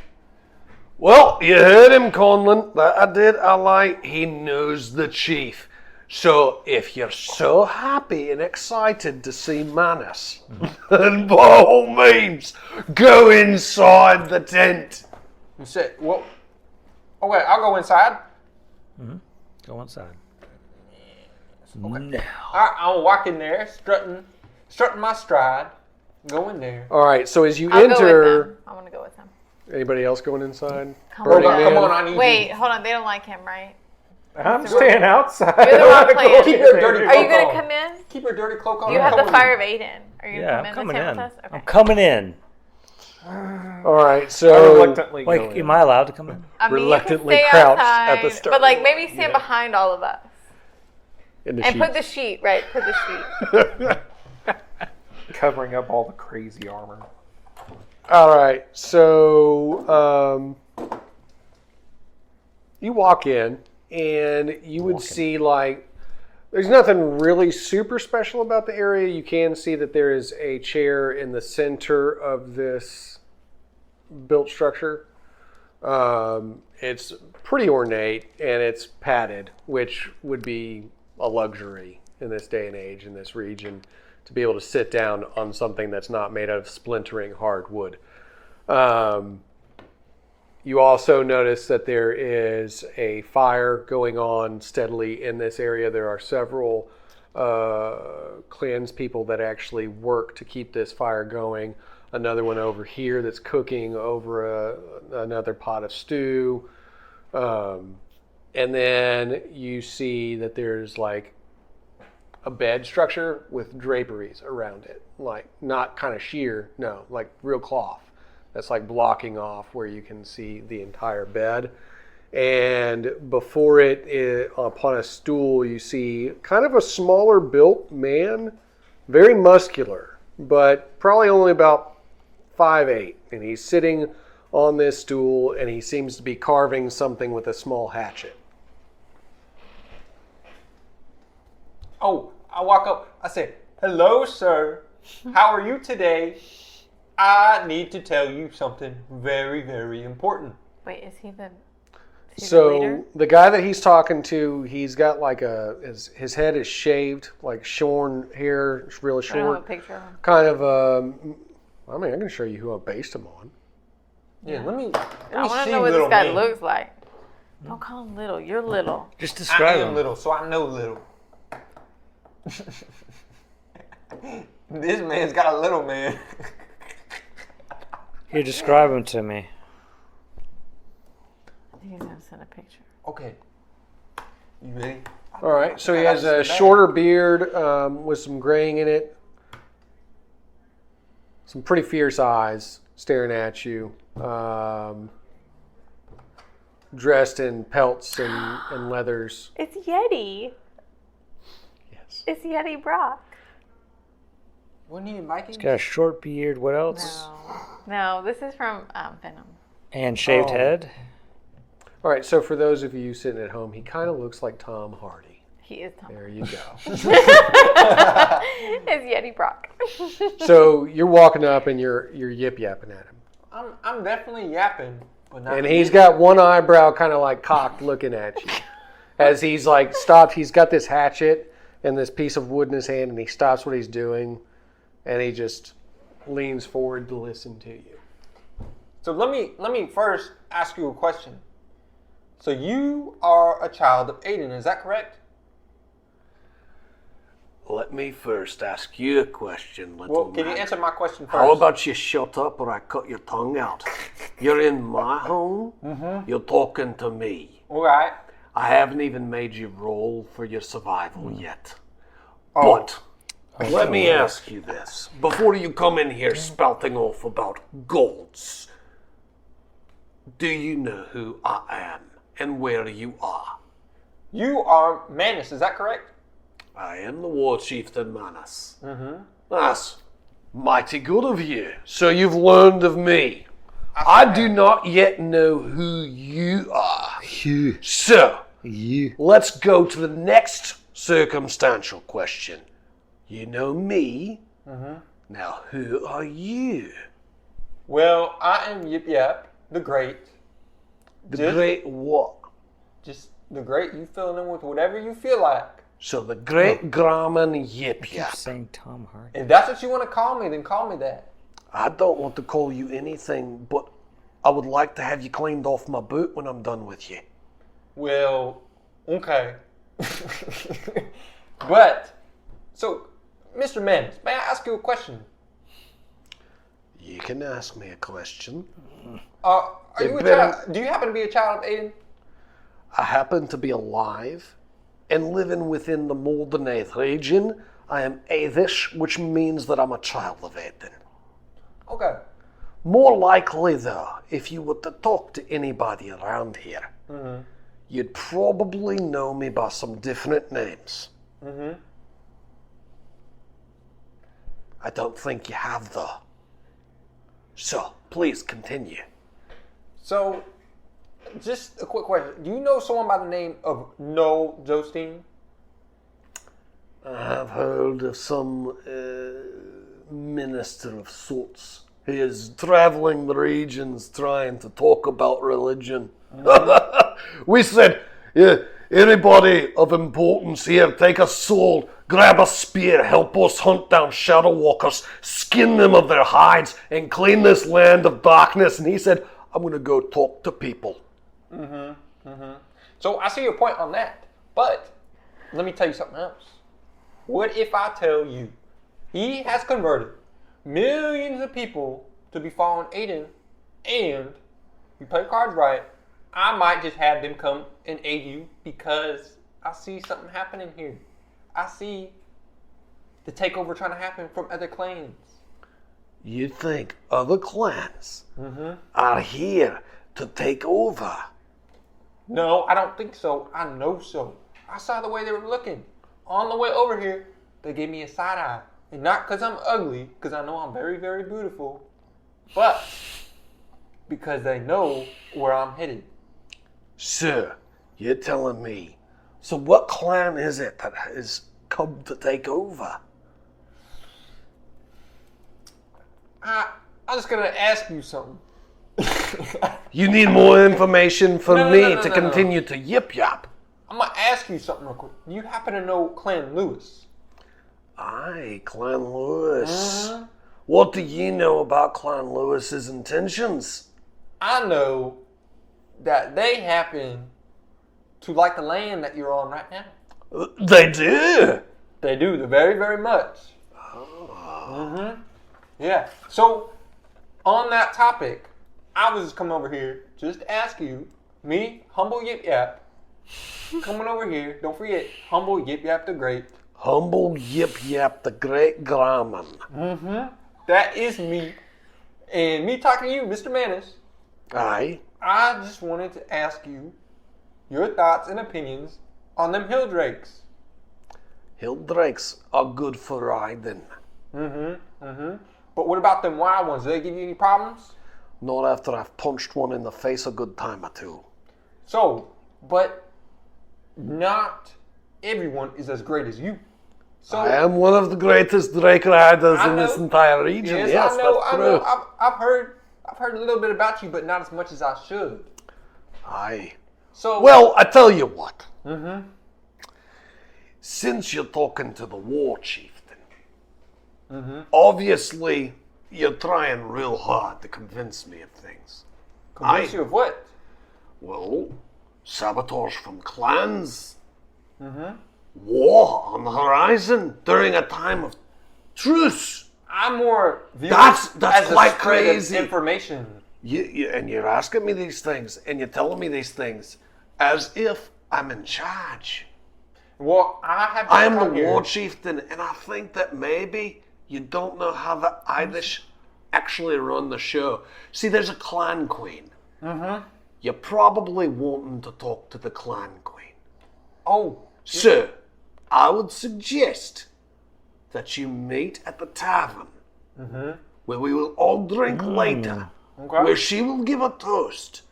Well, you heard him, Conlon. That I did. I like. He knows the chief. So if you're so happy and excited to see Manus, then by all means, go inside the tent. You said, well, okay, I'll go inside. Go inside. Now. All right, I'll walk in there, strutting my stride, go in there. All right. So as you I'll go with enter, him. I want to go with him. anybody else going inside? Come Burning on. Man? Come on, I need Wait, hold on. They don't like him, right? I'm staying outside. You're the one playing. Keep your dirty Are cloak you going on. to come in? Keep your dirty cloak on. You and have come the with Fire me. of Aiden. Are you Yeah, going I'm to come coming in in. with us? Okay. I'm coming in. All right. I So reluctantly Wait, go in. am I allowed to come in? I mean, Reluctantly you can stay crouched outside, at the start. but like maybe stand behind all of us in the and put sheet. the sheet right. Put the sheet. Covering up all the crazy armor. All right, so you walk in, and you would see like there's nothing really super special about the area. You can see that there is a chair in the center of this built structure. It's pretty ornate and it's padded, which would be a luxury in this day and age in this region, to be able to sit down on something that's not made out of splintering hard wood. You also notice that there is a fire going on steadily in this area. There are several clans people that actually work to keep this fire going. Another one over here that's cooking over another pot of stew. And then you see that there's like a bed structure with draperies around it, like not kind of sheer, no, like real cloth that's like blocking off where you can see the entire bed. And before it, upon a stool, you see kind of a smaller built man, very muscular, but probably only about 5'8", and he's sitting on this stool and he seems to be carving something with a small hatchet. Oh, I walk up. I say, "Hello, sir. How are you today? I need to tell you something very, very important." Wait, is he the leader? So the guy that he's talking to, he's got like his head is shaved, like shorn hair, it's really I don't have a short. picture of him. Kind of, I mean, I can show you who I based him on. Yeah, let me I want see to know what little this guy man. looks like. Don't call him little. You're little. Just I describe am him. little, so I know little. This man's got a little man. Here, describe him to me. I think he's gonna send a picture. Okay. You ready? All right, so he I has gotta a sit back. shorter beard with some graying in it, some pretty fierce eyes staring at you, dressed in pelts and leathers. It's Yeti. Yes. It's Yeti Brock. Wasn't he in Vikings? Got a short beard. What else? No, this is from Venom. And shaved head. All right, so for those of you sitting at home, he kind of looks like Tom Hardy. He is Tom. There you go. It's Yeti Brock. So you're walking up and you're yip yapping at him, I'm definitely yapping, but not. and he's got one eyebrow kind of like cocked, looking at you, as he's like stopped. He's got this hatchet and this piece of wood in his hand, and he stops what he's doing, and he just leans forward to listen to you. So let me first ask you a question. So you are a child of Aiden, is that correct? Let me first ask you a question, little Well, can you man. answer my question first? How about you shut up or I cut your tongue out? You're in my home. You're talking to me. All right. I haven't even made you roll for your survival yet. Oh. But let me ask you this. Before you come in here spouting off about gods, do you know who I am and where you are? You are Manus, is that correct? I am the War Chieftain Manus. That's mighty good of you. So you've learned of me. I do not yet know who you are. So, let's go to the next circumstantial question. You know me. Now, who are you? Well, I am Yip Yap, the Great. The great what? Just the Great. You fill in with whatever you feel like. So the great Graham Yip Keep Yap. saying Tom Hardy. If that's what you want to call me, then call me that. I don't want to call you anything, but I would like to have you cleaned off my boot when I'm done with you. Well, okay. But, so, Mr. Manus, may I ask you a question? You can ask me a question. Are you a child? Do you happen to be a child of Aiden? I happen to be alive and living within the Dúnáeð region. I am Elvish, which means that I'm a child of Aiden. Okay. More likely, though, if you were to talk to anybody around here, you'd probably know me by some different names. I don't think you have, though. So, please continue. So, just a quick question. Do you know someone by the name of Noll Jostein? I've heard of some minister of sorts. He is traveling the regions trying to talk about religion. We said, anybody of importance here, take a sword, grab a spear, help us hunt down shadow walkers, skin them of their hides, and clean this land of darkness. And he said, I'm going to go talk to people. So I see your point on that. But let me tell you something else. What if I tell you he has converted millions of people to be following Aiden, and you play cards right, I might just have them come and aid you because I see something happening here. I see the takeover trying to happen from other clans. You think other clans are here to take over? No, I don't think so. I know so. I saw the way they were looking. On the way over here, they gave me a side eye. And not because I'm ugly, because I know I'm very, very beautiful, but because they know where I'm headed. Sir, you're telling me. So what clan is it that has come to take over? I'm just going to ask you something. You need more information from No, me no, no, to no, continue to yip yap. I'm going to ask you something real quick. Do you happen to know Clan Lewis? Aye, Clan Lewis. What do you know about Clan Lewis's intentions? I know that they happen to like the land that you're on right now. They do. They do, the very, very much. Yeah. So, on that topic, I was just coming over here just to ask you, me, humble Yip Yap, coming over here, don't forget, humble Yip Yap the Great. Humble Yip Yap the Great Graham. That is me. And me talking to you, Mr. Manus, Aye. I just wanted to ask you your thoughts and opinions on them hill drakes. Hill drakes are good for riding. But what about them wild ones? Do they give you any problems? Not after I've punched one in the face a good time or two. So, but not everyone is as great as you. So I am one of the greatest drake riders I in this know. entire region. Yes, I know. that's I true. know. I've heard a little bit about you, but not as much as I should. Aye. So Well, I tell you what. Since you're talking to the war chieftain, obviously you're trying real hard to convince me of things. Convince you of what? Well, saboteurs from clans. War on the horizon during a time of truce. I'm more viewing That's as quite a spread of crazy. information. And you're asking me these things, and you're telling me these things as if I'm in charge. Well, I have. I am the come here. war chieftain, and I think that maybe you don't know how the Elvish actually run the show. See, there's a clan queen. You're probably wanting to talk to the clan queen. Oh, So, I would suggest that you meet at the tavern, where we will all drink later, okay. where she will give a toast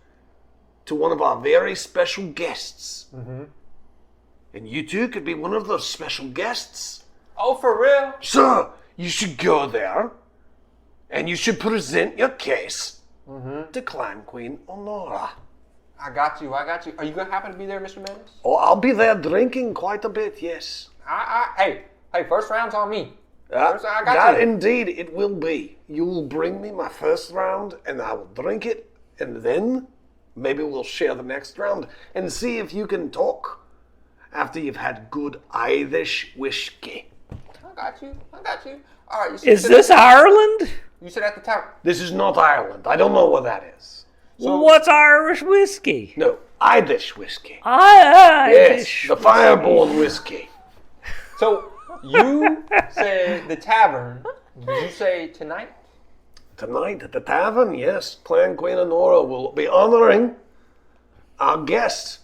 to one of our very special guests. And you two could be one of those special guests. Oh, for real? So, you should go there, and you should present your case to Clan Queen Honora. I got you. Are you gonna happen to be there, Mr. Menace? Oh, I'll be there drinking quite a bit, yes. Hey, first round's on me. That, I got that you. indeed it will be. You will bring me my first round, and I will drink it, and then maybe we'll share the next round and see if you can talk after you've had good Irish whiskey. I got you. All right. Is this Ireland? You said at the top. This is not Ireland. I don't know what that is. What's Irish whiskey? No, Irish whiskey. Irish. Yes, the fireborn whiskey. So you said the tavern. Did you say tonight? Tonight at the tavern, yes, Clan Queen Honora will be honoring our guest,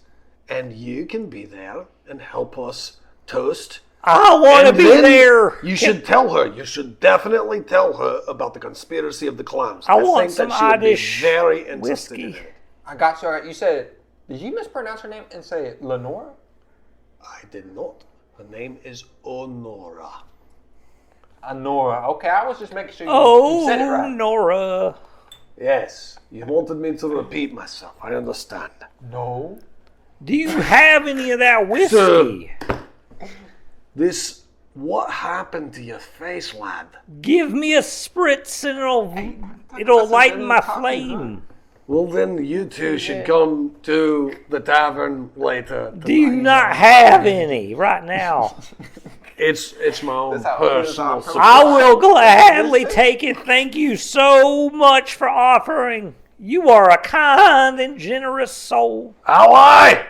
and you can be there and help us toast. I want to And be then there. You should tell her. You should definitely tell her about the conspiracy of the clans. I want think some that she would be Irish very interested whiskey. in it. I got you. You said. Did you mispronounce her name and say Lenora? I did not. Her name is Honora. Nora. Okay, I was just making sure you said it Oh, right. Nora. Yes, you wanted me to repeat myself. I understand. No. Do you have any of that whiskey? What happened to your face, lad? Give me a spritz and it'll lighten my flame. Well, then you two should come to the tavern later. Do you not have any right now? It's my own how- personal this is I will gladly take it. Thank you so much for offering. You are a kind and generous soul. Ally!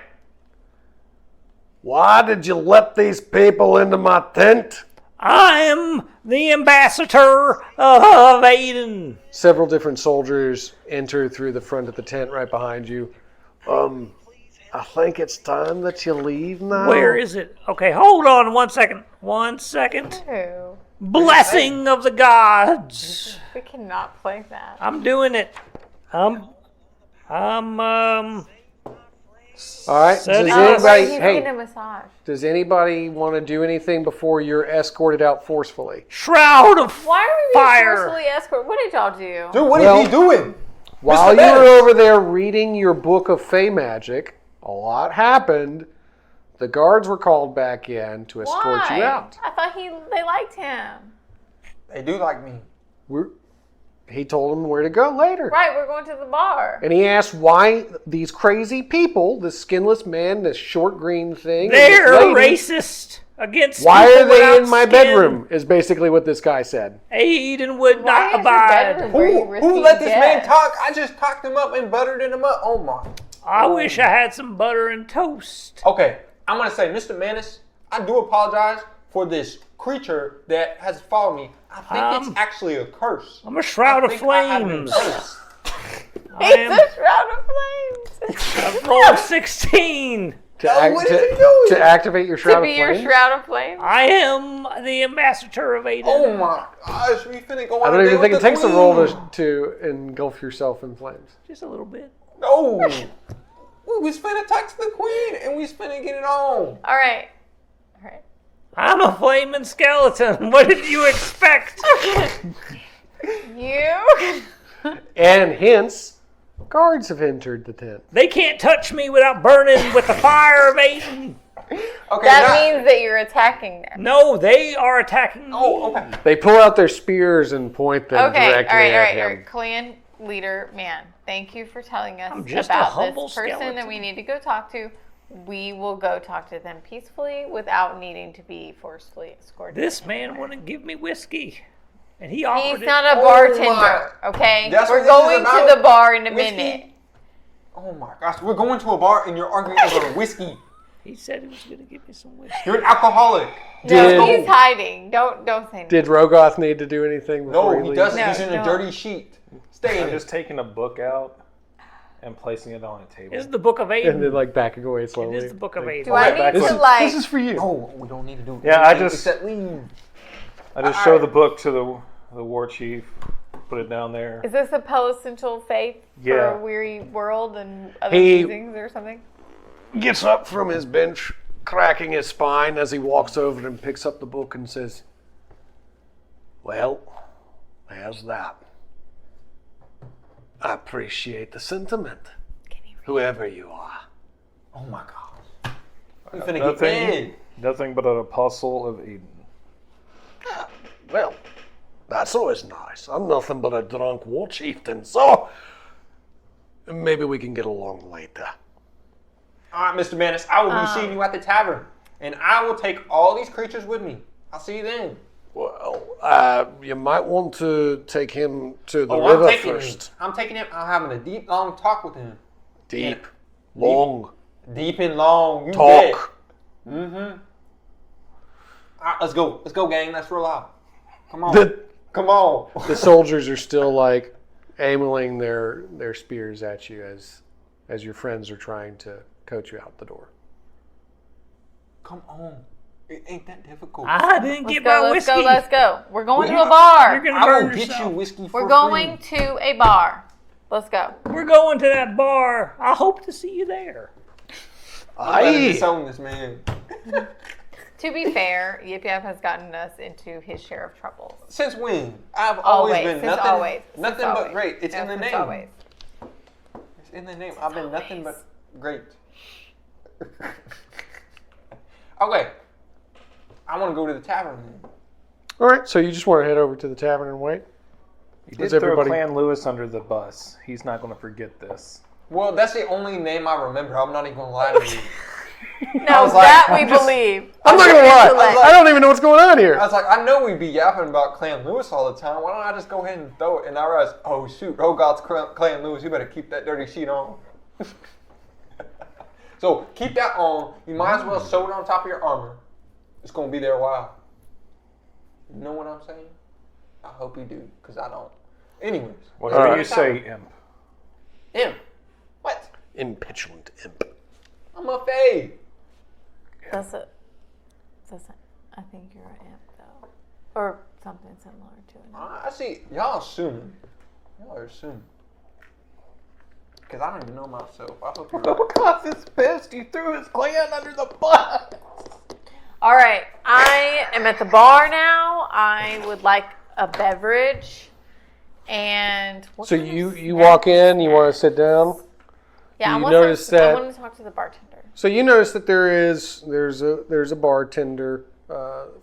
Why did you let these people into my tent? I am the ambassador of Aiden. Several different soldiers enter through the front of the tent right behind you. I think it's time that you leave now. Where is it? Okay, hold on 1 second. 1 second. Ew. Blessing of the gods. We cannot play that. I'm doing it. All right. Does Setting anybody? He's Hey, getting a massage. does anybody want to do anything before you're escorted out forcefully? Shroud of Why are we Fire. being forcefully escort? What did y'all do? Dude, what Well- is he doing? While you Mr. were Menace. over there reading your book of Fey Magic, a lot happened. The guards were called back in to escort Why? you out. I thought they liked him. They do like me. He told them where to go later. Right, we're going to the bar. And he asked why these crazy people, this skinless man, this short green thing, and They're this lady, racist against why people are they without in my skin. bedroom, is basically what this guy said. Aiden would Why not is your abide. bedroom where you Who receive let this man guests? talk? I just talked him up and buttered him up. Oh my. I wish I had some butter and toast. Okay, I'm gonna say, Mr. Menace, I do apologize for this creature that has followed me. I think it's actually a curse. I'm a shroud I of think I have been flames. cursed. I He's am a shroud of flames. I've rolled 16. What is he doing? To activate your To shroud be of your flames? shroud of flames. I am the ambassador of Aiden. Oh my gosh, we finna go I on don't a even date think it with the takes a roll queen. to engulf yourself in flames. Just a little bit. No. We was finna text the queen and we was finna get it on. All right. I'm a flaming skeleton. What did you expect? You? And hence, guards have entered the tent. They can't touch me without burning with the fire of Aiden. Okay. That means that you're attacking them. No, they are attacking me. Oh, okay. They pull out their spears and point them Okay, directly all at him. right. Clan leader, man, thank you for telling us I'm just a about humble this person skeleton. that we need to go talk to. We will go talk to them peacefully without needing to be forcefully escorted. This man wouldn't give me whiskey, and he offered He's it. not a Oh bartender, my. okay? That's We're what this is going about? to the bar in a Whiskey? minute. Oh my gosh, we're going to a bar and you're arguing over whiskey. He said he was going to give me some whiskey. You're an alcoholic. Did- No, he's hiding. Don't say anything. Did Rogoth need to do anything before No, he leaves? doesn't. No, He's in a no. dirty sheet. Stay in I'm it. just taking a book out and placing it on a table. This is the Book of And Aiden. then like backing away It slowly. is the Book of Aiden. Do I back need this to is- like? This is for you. No, we don't need to do Yeah, I anything just- except leave. I just show the book to the war chief, put it down there. Is this a post-essential faith for Yeah. a weary world and other He- things or something? Gets up from his bench, cracking his spine as he walks over and picks up the book and says, "Well, there's that. I appreciate the sentiment, whoever you are." Oh my gosh. We're finna get bad. Nothing but an apostle of Eden. Well, that's always nice. I'm nothing but a drunk war chieftain, so maybe we can get along later. All right, Mr. Manus, I will be seeing you at the tavern, and I will take all these creatures with me. I'll see you then. Well, you might want to take him to the I'm river taking first. him. I'm taking him. I'm having a deep, long talk with him. Deep, long Deep and long. You talk. bet. Mm-hmm. All right, let's go. Let's go, gang. Let's roll out. Come on. The, Come on. the soldiers are still like aiming their spears at you as your friends are trying to coach you out the door. Come on. It ain't that difficult. I didn't Let's get go, my let's whiskey. go, let's go. We're going to Well, a bar. You're gonna I will burn get yourself. you whiskey for We're going free. to a bar. Let's go. We're going to that bar. I hope to see you there. I'm ready to Aye. disown this man. To be fair, Yip Yap has gotten us into his share of troubles. Since when? I've always been Since nothing, always. nothing Since but always. great. It's No, in the since name. always. It's in the name. I've been nothing but great. Okay. I want to go to the tavern then. All right, so you just want to head over to the tavern and wait? You Does did throw everybody- Clan Lewis under the bus. He's not going to forget this. Well, that's the only name I remember. I'm not even going to lie to you. No, was like, that we I'm just- believe. I'm not gonna lie. Intellect. I don't even know what's going on I here. was like, I know we'd be yapping about Clan Lewis all the time. Why don't I just go ahead and throw it? And I realized, oh shoot, oh God's Clan Lewis, you better keep that dirty sheet on. So keep that on. You might as well sew it on top of your armor. It's going to be there a while. You know what I'm saying? I hope you do, because I don't. Anyways. Whatever Alright. you say, imp. Imp. What? Impetulant imp. I'm a fae. Doesn't. I think you're an imp, though. Or something similar to it. I see. Y'all assuming. Y'all are assuming. Because I don't even know myself. I hope you're right. Because is pissed. You threw his clan under the bus. All right, I am at the bar now. I would like a beverage. And what So kind of you snacks? walk in, you want to sit down. Yeah, you I notice that- want to talk to the bartender. So you notice that there's a bartender,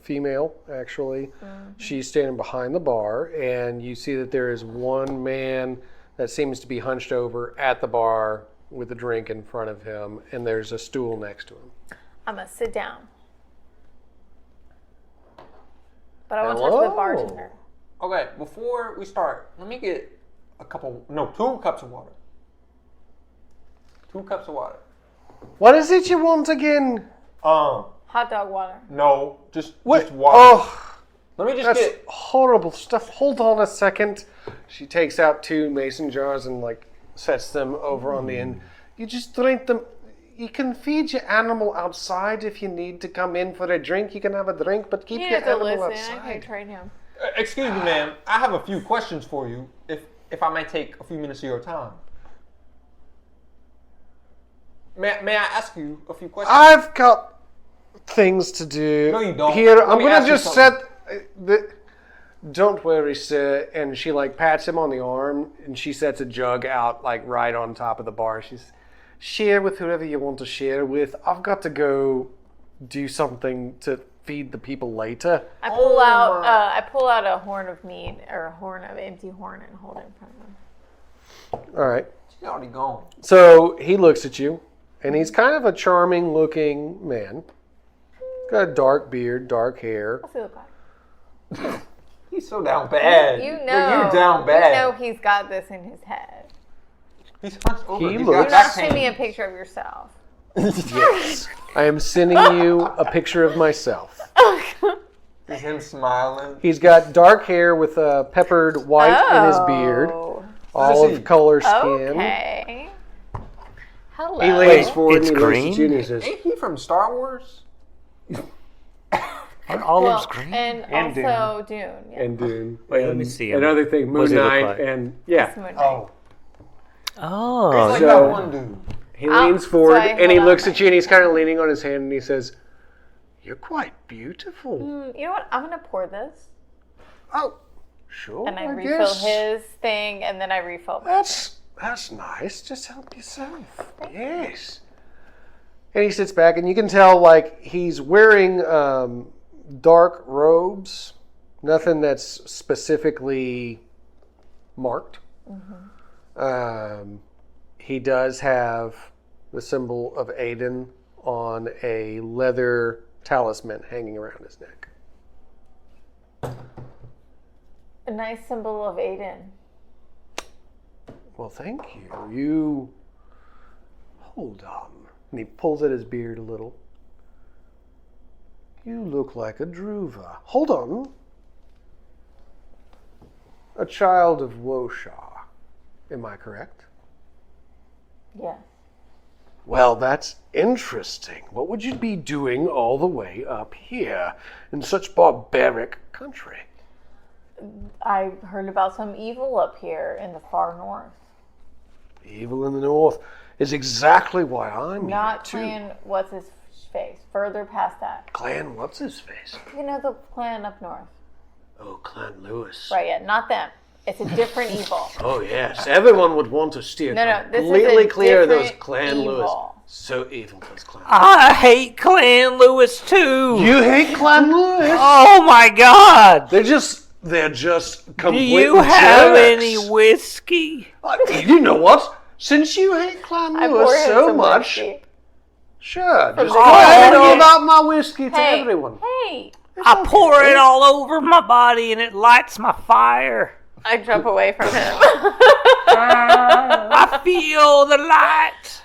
female actually. She's standing behind the bar, and you see that there is one man that seems to be hunched over at the bar with a drink in front of him, and there's a stool next to him. I'm gonna sit down. But I want to talk to the Hello. bartender. Okay, before we start, let me get 2 cups of water. 2 cups of water. What is it you want again? Hot dog water. No, just What? just water. Oh, Let me just that's get. horrible stuff. Hold on a second. She takes out 2 mason jars and like sets them over on the end. You just drink them. You can feed your animal outside if you need to come in for a drink. You can have a drink, but keep You your have to animal listen. I outside. can't train him. Excuse me, ma'am. I have a few questions for you. If I may take a few minutes of your time. May I ask you a few questions? I've got things to do. No, you don't. Here, Let I'm me gonna ask you just set the. Don't worry, sir. And she like pats him on the arm, and she sets a jug out like right on top of the bar. She's share with whoever you want to share with. I've got to go do something to feed the people later. I pull out a horn of meat or a horn of empty horn and hold it in front of him. All right. She's already gone. So he looks at you, and he's kind of a charming-looking man. Got a dark beard, dark hair. What's he look like? He's so down bad. You know, you're down bad. You know he's got this in his head. He's hunched over. He He's looks- got Do not back send me a pain. picture of yourself. Yes. I am sending you a picture of myself. Is him smiling? He's got dark hair with a peppered white in his beard. Olive color skin. Okay. Hello. He leans forward it's and he looks at green? you and he says, Ain't he from Star Wars? And olive's green. And also Dune. Yeah. and Dune. Wait, and let me see. Another thing, What Moon does he look Knight, like? and yeah. Moon Knight. Oh. Oh, Like So- that one dude. He leans forward sorry, and he hold on. looks at you and he's kind of leaning on his hand and he says, "You're quite beautiful." You know what? I'm gonna pour this, Oh, sure. and I refill guess. his thing, and then I refill mine. That's nice. Just help yourself. Yes. And he sits back, and you can tell like he's wearing dark robes. Nothing that's specifically marked. He does have the symbol of Aiden on a leather talisman hanging around his neck. A nice symbol of Aiden. Well, thank you. You hold on. And he pulls at his beard a little. You look like a Druva. Hold on. A child of Woshaw. Am I correct? Yeah. Well, that's interesting. What would you be doing all the way up here in such barbaric country? I heard about some evil up here in the far north. Evil in the north is exactly why I'm Not here, too. clan what's his face. Further past that. Clan, what's his face? You know the clan up north. Oh, Clan Lewis. Right, yeah, not them. It's a different evil. Oh, yes. Everyone would want to steer No, this is completely a clear of those different Clan evil. Lewis. So evil, those Clan I hate Clan Lewis too. You hate Clan Lewis? Oh my God! They're just Do complete you have jerks. any whiskey? You know what? Since you hate Clan I Lewis pour him so some much, whiskey. sure, just the go ahead and bottle. give out my whiskey to Hey, everyone. hey. I pour it all over my body and it lights my fire. I jump away from him. I feel the light.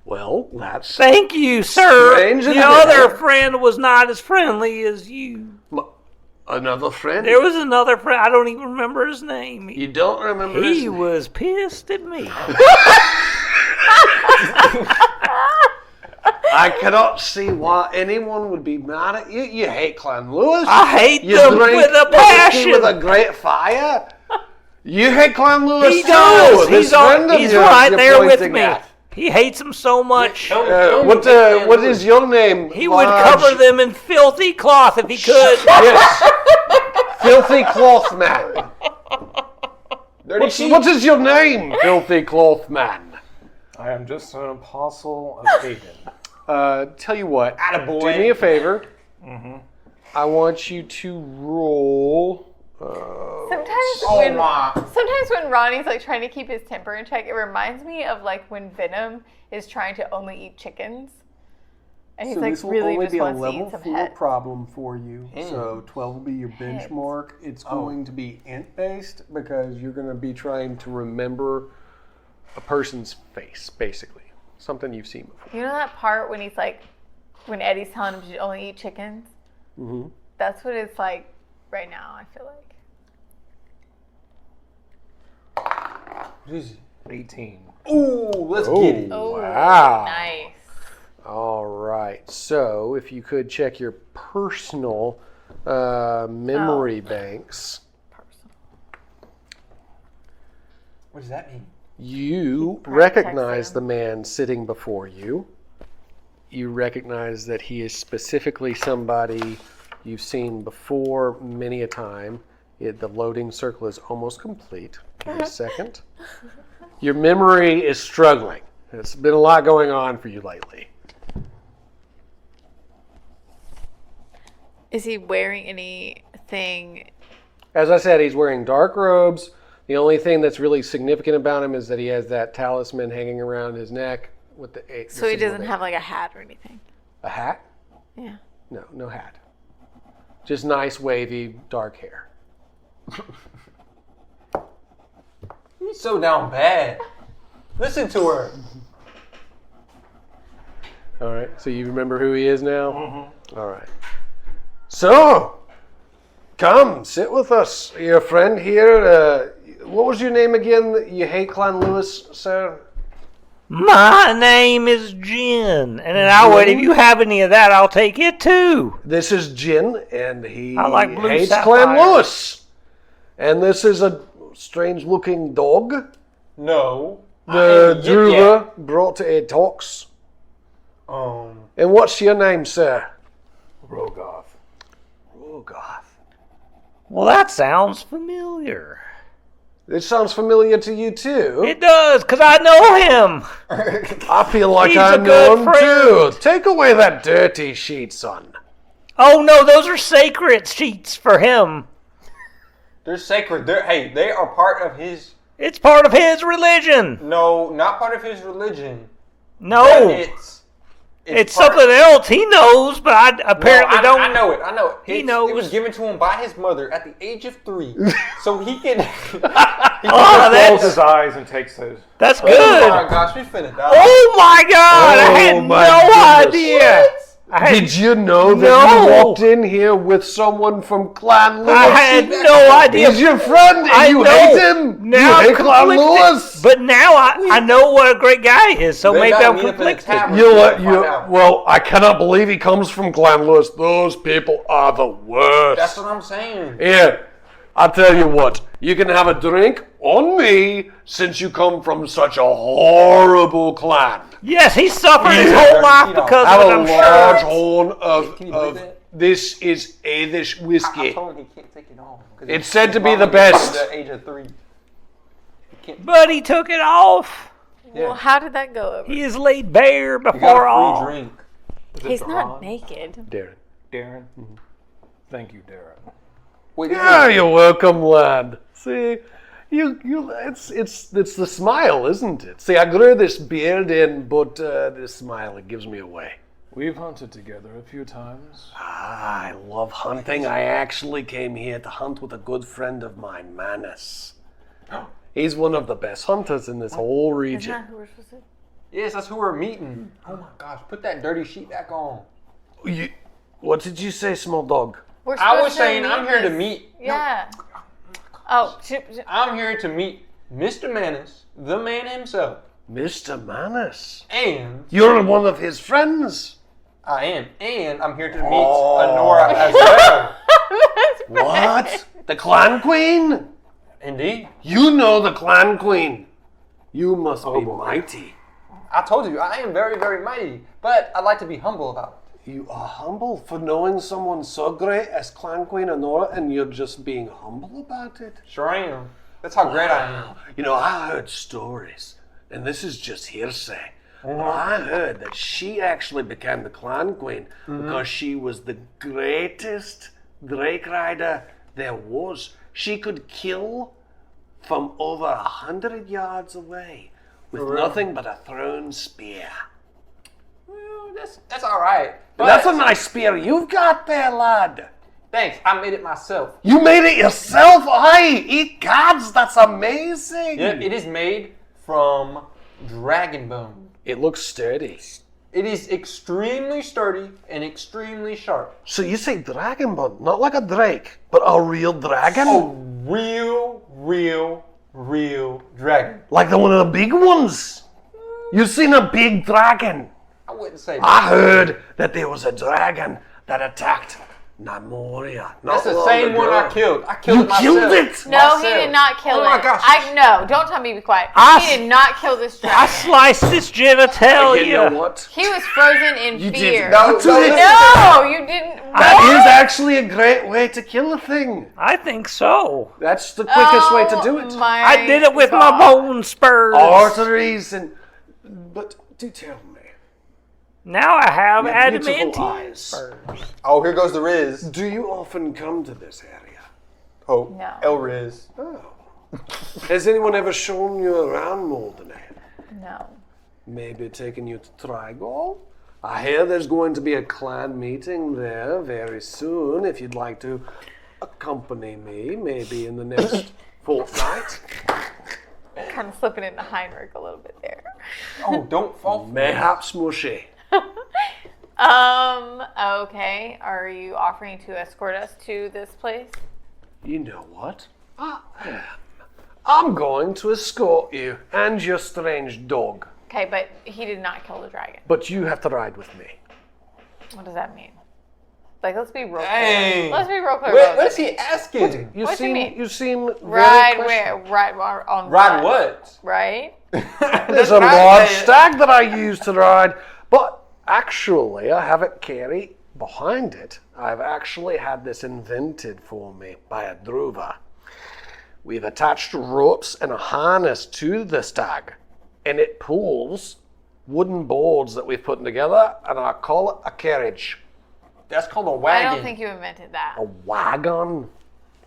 Well, that's Thank you, sir. Strange, The isn't it? other friend was not as friendly as you. another friend. There was another friend. I don't even remember his name. You don't remember his He name? was pissed at me. I cannot see why anyone would be mad at you. You hate Clan Lewis. I hate You them drink with a whiskey passion. with a great fire. You hate Clan Lewis He too. does. This friend of He's yours right you're there with pointing me. at. He hates them so much. What is your name? He would Large? cover them in filthy cloth if he could. Yes. Filthy cloth man. What is your name, filthy cloth man? I am just an apostle of Aiden. Tell you what. Attaboy. Do me a favor. I want you to roll. Sometimes when Ronnie's like trying to keep his temper in check, it reminds me of like when Venom is trying to only eat chickens. And he's So like this will really only just be a wants to level eat some 4 heads. problem for you. So 12 will be your benchmark. It's going to be int based because you're going to be trying to remember a person's face, basically. Something you've seen before. You know that part when he's like, when Eddie's telling him to only eat chickens? Mm-hmm. That's what it's like right now, I feel like. 18. Ooh, let's get it. Oh, wow. nice. All right. So if you could check your personal memory banks. What does that mean? You probably recognize texted the man sitting before you. You recognize that he is specifically somebody you've seen before many a time. The loading circle is almost complete. Give me a second. Your memory is struggling. There's been a lot going on for you lately. Is he wearing anything? As I said, he's wearing dark robes. The only thing that's really significant about him is that he has that talisman hanging around his neck with the eight. So he doesn't have like a hat or anything. A hat? Yeah. No, no hat. Just nice, wavy, dark hair. He's so down bad. Listen to her. All right, so you remember who he is now? Mm-hmm. All right. So, come, sit with us. Your friend here, what was your name again? You hate Clan Lewis, sir? My name is Jin, and if you have any of that, I'll take it too. This is Jin, and he I like blue hates sapphire. Clan Lewis. And this is a strange-looking dog. No. The Druva brought to aid talks. And what's your name, sir? Rogoth. Rogoth. Well, that sounds familiar. It sounds familiar to you, too. It does, because I know him. I feel like He's I a know good him, friend. too. Take away that dirty sheet, son. Oh, no, those are sacred sheets for him. They're sacred. They are part of his... It's part of his religion. No, not part of his religion. No. But It's part- something else he knows, but I apparently don't. I know it. He knows. It was given to him by his mother at the age of 3. So he can... Closes his eyes and takes those. That's Oh good. my gosh, we finna die. Oh my God! I had my no goodness. idea. Did you know that No. you walked in here with someone from Clan Lewis? I had no idea. He's your friend, and I you know. hate him. Now you hate I'm Clan conflicted. Lewis. But now I know what a great guy is, so They maybe gotta I'm meet up in the conflicted. tavern. You know what? Find out. Well, I cannot believe he comes from Clan Lewis. Those people are the worst. That's what I'm saying. Here, I'll tell you what. You can have a drink on me since you come from such a horrible clan. Yes, he suffered his Yeah. whole life because I have of it, a I'm large sure. horn Can you believe that? this is Elvish I whiskey. told him he can't take it off. 'Cause It's said to be his the mama gave him best. At the age of 3. But he took it off. Well, how did that go over? He is laid bare You got before a all. free drink. He's not naked. Darren. Darren? Thank you, Darren. Wait, Yeah, you're welcome, lad. See, it's the smile, isn't it? See, I grew this beard in, but this smile, it gives me away. We've hunted together a few times. I love hunting. I actually came here to hunt with a good friend of mine, Manus. He's one of the best hunters in this whole Isn't region. that who we're supposed to? Yes, that's who we're meeting. Oh my gosh, put that dirty sheet back on. What did you say, small dog? We're I was supposed to saying meet I'm here to this- meet. Yeah. Oh, I'm here to meet Mr. Manus, the man himself. Mr. Manus. And You're one of his friends. I am. And I'm here to meet Honora as well. What? The clan queen? Indeed. You know the clan queen. You must be mighty. I told you, I am very, very mighty. But I'd like to be humble about it. You are humble for knowing someone so great as Clan Queen Honora, and you're just being humble about it. Sure I am. That's how great I am. You know, I heard stories, and this is just hearsay. But I heard that she actually became the Clan Queen because she was the greatest Drake Rider there was. She could kill from over 100 yards away with nothing but a thrown spear. Well, that's all right. But That's a nice spear you've got there, lad. thanks. I made it myself. You made it yourself? Aye, eat gods, that's amazing. Yep, it is made from dragon bone. It looks sturdy. It is extremely sturdy and extremely sharp. So you say dragon bone, not like a drake, but a real dragon? A real dragon. Like one of the big ones? You've seen a big dragon? I wouldn't say that. I heard that there was a dragon that attacked Nymoria. That's the same one I killed. I killed You it myself. killed it? No, he Myself. did not kill it. Oh my gosh. No, don't tell me to be quiet. He did not kill this I dragon. sliced this genitalia. You know what? He was frozen in You fear. did not do it. No, you didn't. That is actually a great way to kill a thing. I think so. That's the quickest way to do it. I did it with my bone spurs. Arteries and... But do tell me, Now I have You have beautiful adamantine eyes. spurs. Oh, here goes the Riz. Do you often come to this area? Oh, No. El Riz. Oh. Has anyone ever shown you around Moldenhead? No. Maybe taken you to Trigol? I hear there's going to be a clan meeting there very soon. If you'd like to accompany me, maybe in the next fortnight. Kind of slipping into Heinrich a little bit there. Oh, don't fall for me. Mayhaps mushy. Okay. Are you offering to escort us to this place? You know what? I'm going to escort you and your strange dog. Okay, but he did not kill the dragon. But you have to ride with me. What does that mean? Like, let's be real Dang. clear. Let's be real clear What, about what is this. he asking? What do you mean? You seem very Ride questionable. where? Ride on Ride what? Right? There's a large stag that I use to ride, but actually I have it carry behind it. I've actually had this invented for me by a druva. We've attached ropes and a harness to the stag, and it pulls wooden boards that we've put together, and I call it a carriage. That's called a I wagon. don't think you invented that. A wagon?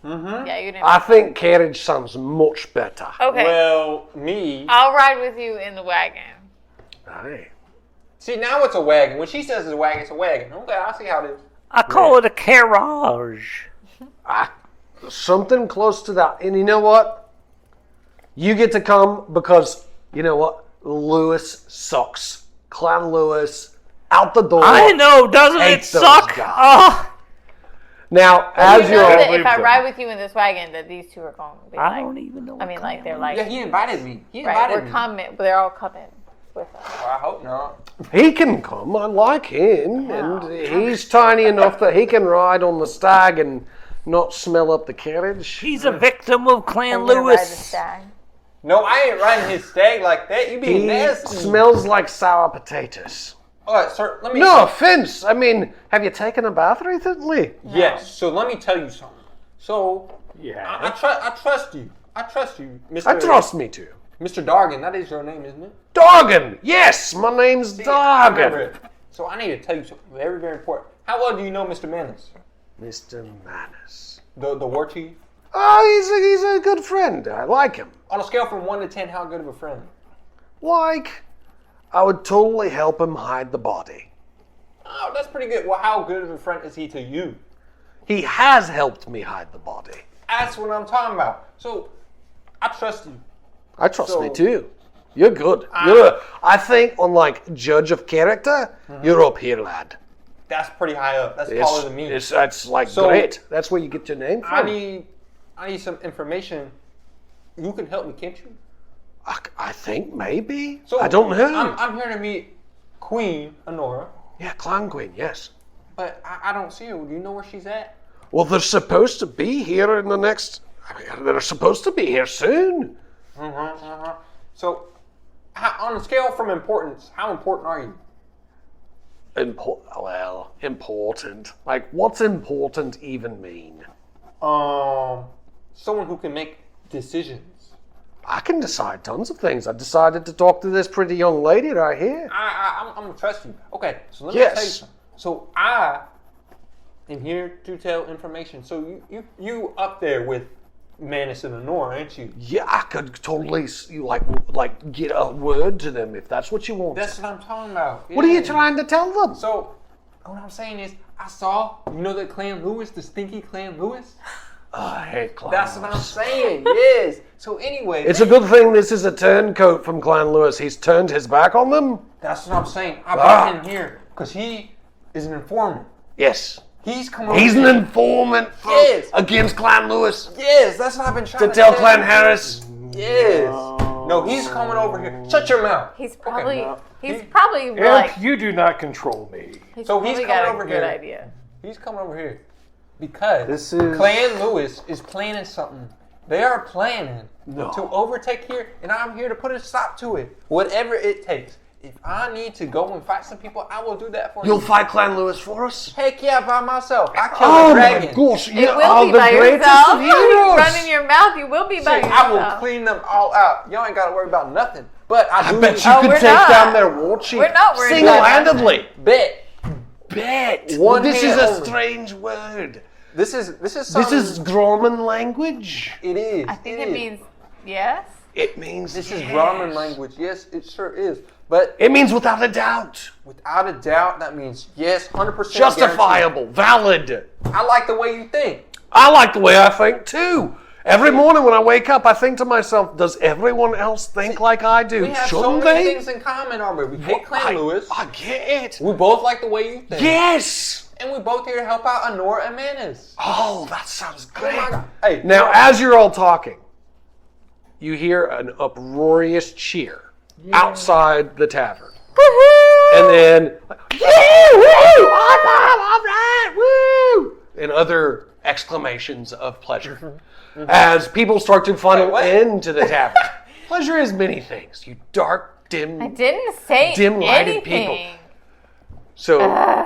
Yeah, you didn't. I think carriage sounds much better. Okay. Well, me. I'll ride with you in the wagon. Aye. See, now it's a wagon. When she says it's a wagon, it's a wagon. Okay, I see how it is. I call it a carriage. Something close to that. And you know what? You get to come because, you know what? Lewis sucks. Clan Lewis, out the door. I know, doesn't it Hate those suck? guys. Oh, Now, But as you know you're... that if I ride with you in this wagon, that these two are going to be I like. don't even know. I mean, like they're like. Yeah, he invited me. He right, invited we're me. coming, but they're all coming with us. Well, I hope not. He can come. I like him. And he's tiny enough that he can ride on the stag and not smell up the carriage. He's a victim of Clan We're gonna ride the Lewis. stag. No, I ain't riding his stag like that. You being He nasty. smells like sour potatoes. All right, sir, let me... No offense. I mean, have you taken a bath recently? Yes, so let me tell you something. So, Yeah. I trust you. I trust you, Mr. I trust me too. Mr. Dargan, that is your name, isn't it? Dargan! Yes, my name's I remember Dargan. it. So I need to tell you something very, very important. How well do you know Mr. Manus? Mr. Manus. The war chief? Oh, he's a good friend. I like him. On a scale from 1 to 10, how good of a friend? Like, I would totally help him hide the body. Oh, that's pretty good. Well, how good of a friend is he to you? He has helped me hide the body. That's what I'm talking about. So, I trust you. I trust So- me too. You're good. I think on like judge of character, you're up here, lad. That's pretty high up. That's taller than me. That's like So- great. That's where you get your name I from. need some information. You can help me, can't you? I think maybe. So I don't know. I'm here to meet Queen Honora, Yeah, Clan Queen, yes. but I don't see her. Do you know where she's at? Well, they're supposed to be here in the next. I mean, they're supposed to be here soon. So, on a scale from importance, how important are you? Important. Like, what's important even mean? Someone who can make decisions. I can decide tons of things. I decided to talk to this pretty young lady right here. I'm gonna trust you. Okay, so let me tell you Yes. something. So I am here to tell information. So you up there with Manus and Honora, ain't you? Yeah, I could totally like get a word to them if that's what you want. That's what I'm talking about. What are you Yeah. trying to tell them? So what I'm saying is, I saw, you know that Clan Lewis, the stinky Clan Lewis? I hate Clan That's what I'm Lewis. saying, yes. So anyway, It's a good thing this is a turncoat from Clan Lewis. He's turned his back on them. that's what I'm saying. I brought him here because he is an informant. Yes. He's coming over He's an here. informant Yes. against Clan Lewis. Yes, that's what I've been trying To to tell Clan Harris. Yes. No, he's coming over here. Shut your mouth. He's probably now, he's probably Imp, like you do not control me. So he's probably coming got a over good here. idea. He's coming over here because This is- Clan Lewis is planning something. They are planning No. to overtake here, and I'm here to put a stop to it. Whatever it takes. If I need to go and fight some people, I will do that for You'll you. fight Clan Lewis for us? Heck yeah, by myself. I killed Oh a my dragon. gosh, you It will are be the by greatest yourself. of heroes. Running your mouth, you will be by I will yourself. clean them all out. Y'all ain't got to worry about nothing. But I do. bet you could we're take not. down their war chief We're not worried single-handedly. Bet. Bet. One This hand is a only. strange word. This is This something. is Gromman language. It is. I think it is. means yes. It means This is yes. Gromman language. Yes, it sure is. But It means without a doubt. without a doubt, that means yes, 100% Justifiable, valid. guaranteed. I like the way you think. I like the way I think too. Every morning when I wake up, I think to myself, does everyone else think like I do? We have so Shouldn't many they? things in common, aren't we? We hate Clan Lewis. I get it. We both like the way you think. Yes. And we both here to help out Honor and Manus. Oh, that sounds Oh great. my God. Hey, Now, as you're all talking, you hear an uproarious cheer outside the tavern. And then, yeah, woo! High five, all right, woo! And other exclamations of pleasure. As people start to funnel what? into the tavern. Pleasure is many things. You dark, dim, I didn't say dim-lighted anything. people. So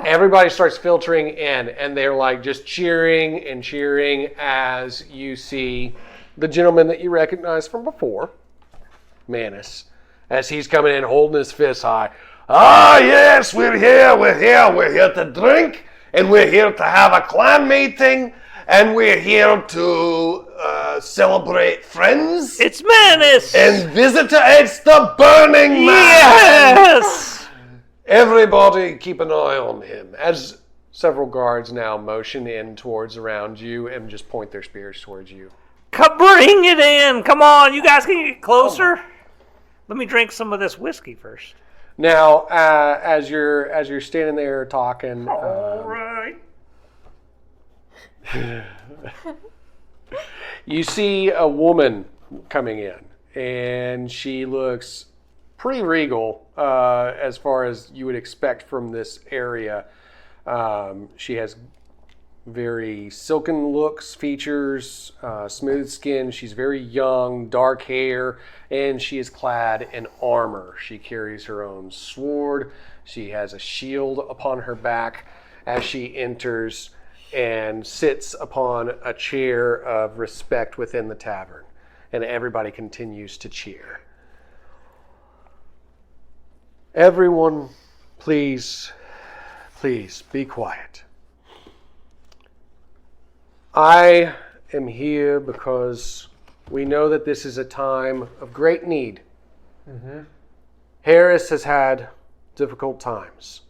everybody starts filtering in, and they're like just cheering and cheering as you see the gentleman that you recognize from before, Manus, as he's coming in holding his fist high. Ah, yes, we're here to drink, and we're here to have a clan meeting, and we're here to celebrate friends It's Manus! and visitor. It's the Burning Man. Yes! Everybody keep an eye on him. As several guards now motion in towards around you and just point their spears towards you. Come, bring it in! Come on, you guys can get closer. Let me drink some of this whiskey first. Now, as you're standing there talking, All right. you see a woman coming in, and she looks pretty regal as far as you would expect from this area. She has very silken looks, features, smooth skin. She's very young, dark hair, and she is clad in armor. She carries her own sword. She has a shield upon her back as she enters and sits upon a chair of respect within the tavern. And everybody continues to cheer. Everyone, please be quiet. I am here because we know that this is a time of great need. Harris has had difficult times.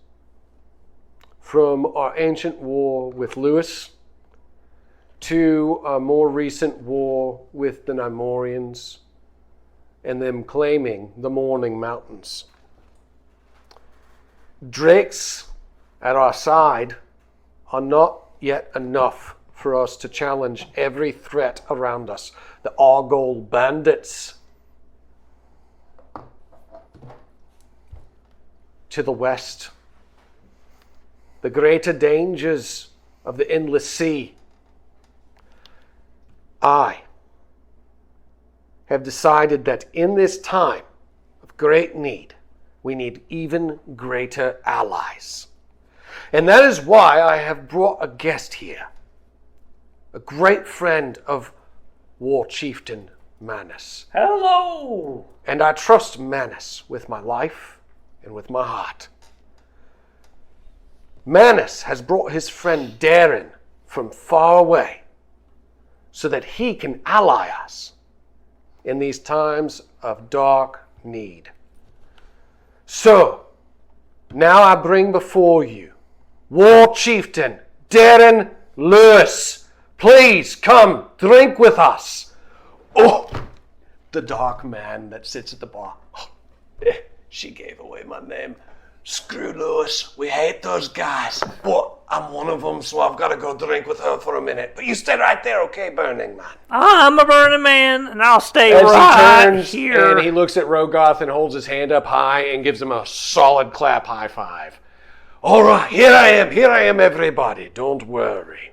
From our ancient war with Lewis to a more recent war with the Neimoidians and them claiming the Morning Mountains. Drakes at our side are not yet enough for us to challenge every threat around us. The Argol bandits to the west, the greater dangers of the endless sea. I have decided that in this time of great need, we need even greater allies. And that is why I have brought a guest here, a great friend of War Chieftain Manus. Hello! And I trust Manus with my life and with my heart. Manus has brought his friend Darren from far away so that he can ally us in these times of dark need. So, now I bring before you War Chieftain Darren Lewis. Please come drink with us. Oh, the dark man that sits at the bar. Oh, she gave away my name. Screw Lewis. We hate those guys. But I'm one of them, so I've got to go drink with her for a minute. But you stay right there, okay, Burning Man? I'm a Burning Man, and I'll stay As right he turns here. and he looks at Rogoth and holds his hand up high and gives him a solid clap high five. All right, here I am, everybody. Don't worry.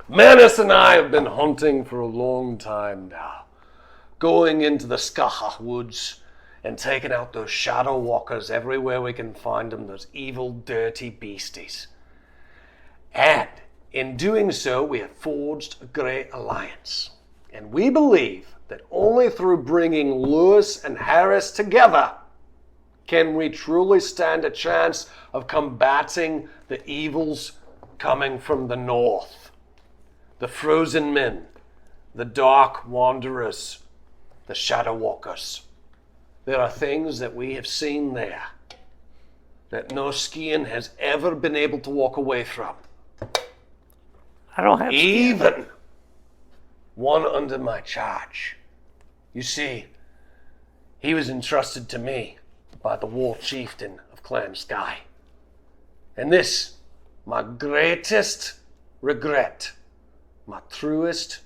Manus and I have been hunting for a long time now, going into the Skaha woods and taking out those shadow walkers everywhere we can find them, those evil, dirty beasties. And in doing so, we have forged a great alliance. And we believe that only through bringing Lewis and Harris together can we truly stand a chance of combating the evils coming from the north. The frozen men, the dark wanderers, the shadow walkers. There are things that we have seen there that no Skian has ever been able to walk away from. I don't have Even one under my charge. You see, he was entrusted to me by the war chieftain of Clan Sky. And this, my greatest regret, my truest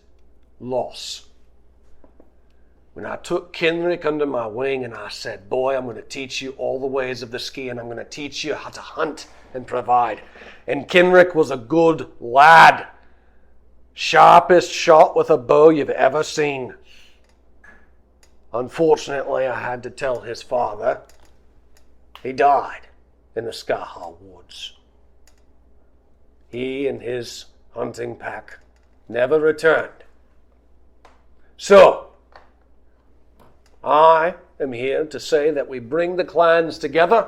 loss. When I took Kenrick under my wing and I said, boy, I'm going to teach you all the ways of the ski and I'm going to teach you how to hunt and provide. And Kenrick was a good lad. Sharpest shot with a bow you've ever seen. Unfortunately, I had to tell his father he died in the Skaha woods. He and his hunting pack never returned. So, I am here to say that we bring the clans together,